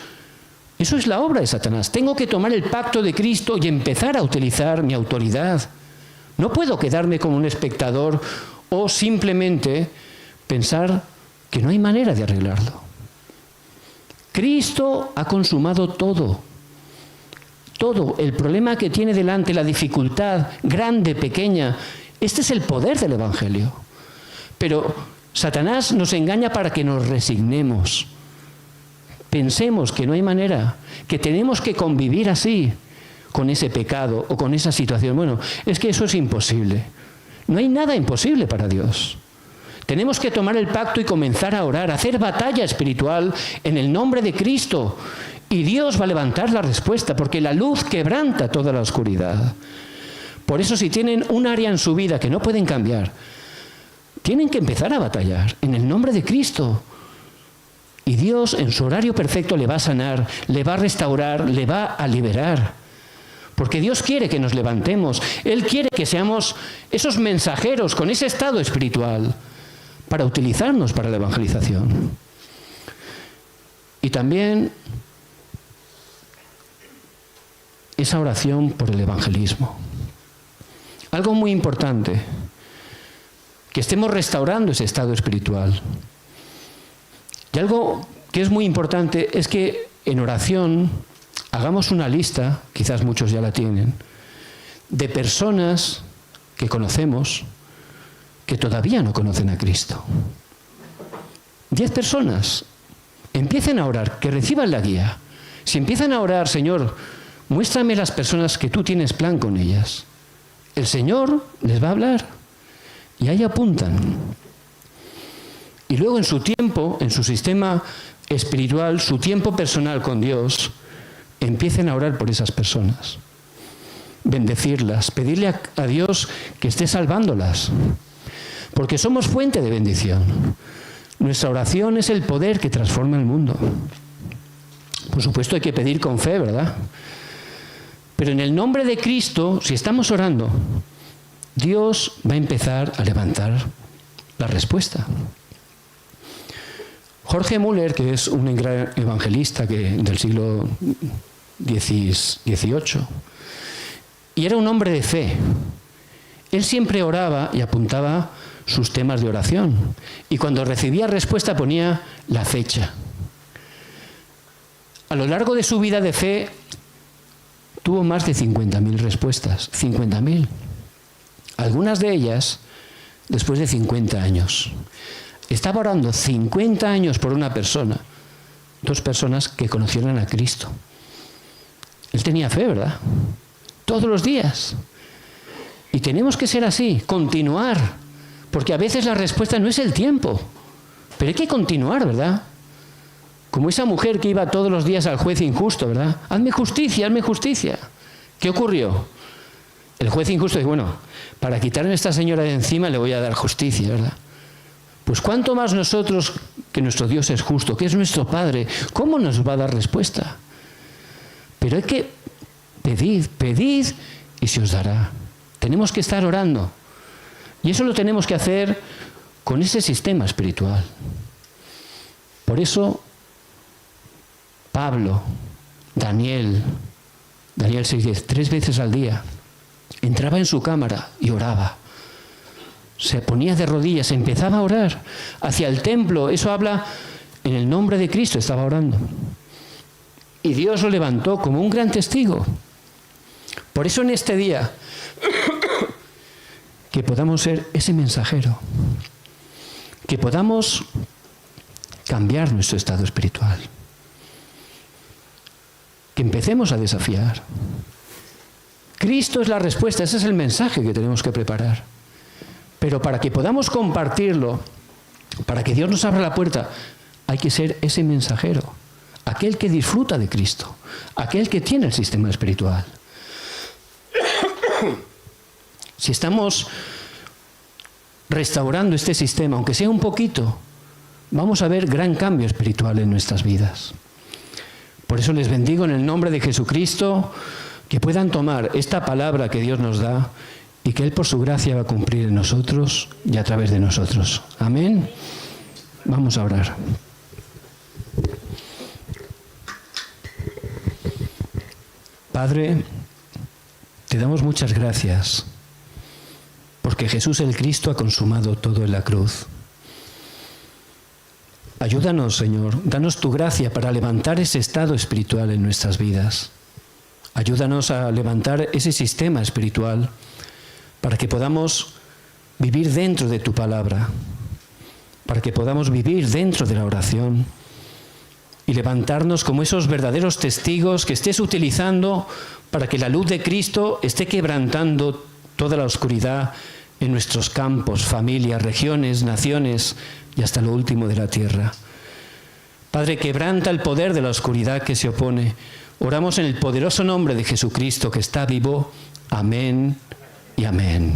Eso es la obra de Satanás. Tengo que tomar el pacto de Cristo y empezar a utilizar mi autoridad. No puedo quedarme como un espectador o simplemente pensar que no hay manera de arreglarlo. Cristo ha consumado todo. Todo, el problema que tiene delante, la dificultad, grande, pequeña. Este es el poder del Evangelio. Pero Satanás nos engaña para que nos resignemos. Pensemos que no hay manera, que tenemos que convivir así con ese pecado o con esa situación. Bueno, es que eso es imposible. No hay nada imposible para Dios. Tenemos que tomar el pacto y comenzar a orar, a hacer batalla espiritual en el nombre de Cristo. Y Dios va a levantar la respuesta, porque la luz quebranta toda la oscuridad. Por eso, si tienen un área en su vida que no pueden cambiar, tienen que empezar a batallar en el nombre de Cristo. Y Dios, en su horario perfecto, le va a sanar, le va a restaurar, le va a liberar. Porque Dios quiere que nos levantemos. Él quiere que seamos esos mensajeros con ese estado espiritual para utilizarnos para la evangelización. Y también esa oración por el evangelismo. Algo muy importante, que estemos restaurando ese estado espiritual. Y algo que es muy importante es que en oración hagamos una lista, quizás muchos ya la tienen, de personas que conocemos que todavía no conocen a Cristo. 10 personas. Empiecen a orar, que reciban la guía. Si empiezan a orar, Señor, muéstrame las personas que tú tienes plan con ellas. El Señor les va a hablar. Y ahí apuntan. Y luego en su tiempo, en su sistema espiritual, su tiempo personal con Dios, empiecen a orar por esas personas. Bendecirlas, pedirle a Dios que esté salvándolas. Porque somos fuente de bendición. Nuestra oración es el poder que transforma el mundo. Por supuesto hay que pedir con fe, ¿verdad? Pero en el nombre de Cristo, si estamos orando, Dios va a empezar a levantar la respuesta. Jorge Müller, que es un gran evangelista del siglo XVIII, y era un hombre de fe. Él siempre oraba y apuntaba sus temas de oración. Y cuando recibía respuesta ponía la fecha. A lo largo de su vida de fe tuvo más de 50.000 respuestas. 50.000. Algunas de ellas después de 50 años. Estaba orando 50 años por una persona. 2 personas que conocieron a Cristo. Él tenía fe, ¿verdad? Todos los días. Y tenemos que ser así, continuar. Porque a veces la respuesta no es el tiempo. Pero hay que continuar, ¿verdad? Como esa mujer que iba todos los días al juez injusto, ¿verdad? Hazme justicia, hazme justicia. ¿Qué ocurrió? El juez injusto dijo, bueno, para quitarme a esta señora de encima le voy a dar justicia, ¿verdad? Pues cuánto más nosotros, que nuestro Dios es justo, que es nuestro Padre, ¿cómo nos va a dar respuesta? Pero hay que pedid y se os dará. Tenemos que estar orando. Y eso lo tenemos que hacer con ese sistema espiritual. Por eso, Pablo, Daniel 6:10, 3 veces al día, entraba en su cámara y oraba. Se ponía de rodillas, empezaba a orar hacia el templo. Eso habla, en el nombre de Cristo estaba orando. Y Dios lo levantó como un gran testigo. Por eso en este día, que podamos ser ese mensajero, que podamos cambiar nuestro estado espiritual, que empecemos a desafiar. Cristo es la respuesta, ese es el mensaje que tenemos que preparar. Pero para que podamos compartirlo, para que Dios nos abra la puerta, hay que ser ese mensajero, aquel que disfruta de Cristo, aquel que tiene el sistema espiritual. Si estamos restaurando este sistema, aunque sea un poquito, vamos a ver gran cambio espiritual en nuestras vidas. Por eso les bendigo en el nombre de Jesucristo, que puedan tomar esta palabra que Dios nos da y que Él por su gracia va a cumplir en nosotros y a través de nosotros. Amén. Vamos a orar. Padre, te damos muchas gracias porque Jesús el Cristo ha consumado todo en la cruz. Ayúdanos, Señor, danos tu gracia para levantar ese estado espiritual en nuestras vidas. Ayúdanos a levantar ese sistema espiritual para que podamos vivir dentro de tu palabra, para que podamos vivir dentro de la oración y levantarnos como esos verdaderos testigos que estés utilizando para que la luz de Cristo esté quebrantando toda la oscuridad en nuestros campos, familias, regiones, naciones y hasta lo último de la tierra. Padre, quebranta el poder de la oscuridad que se opone. Oramos en el poderoso nombre de Jesucristo que está vivo. Amén y amén.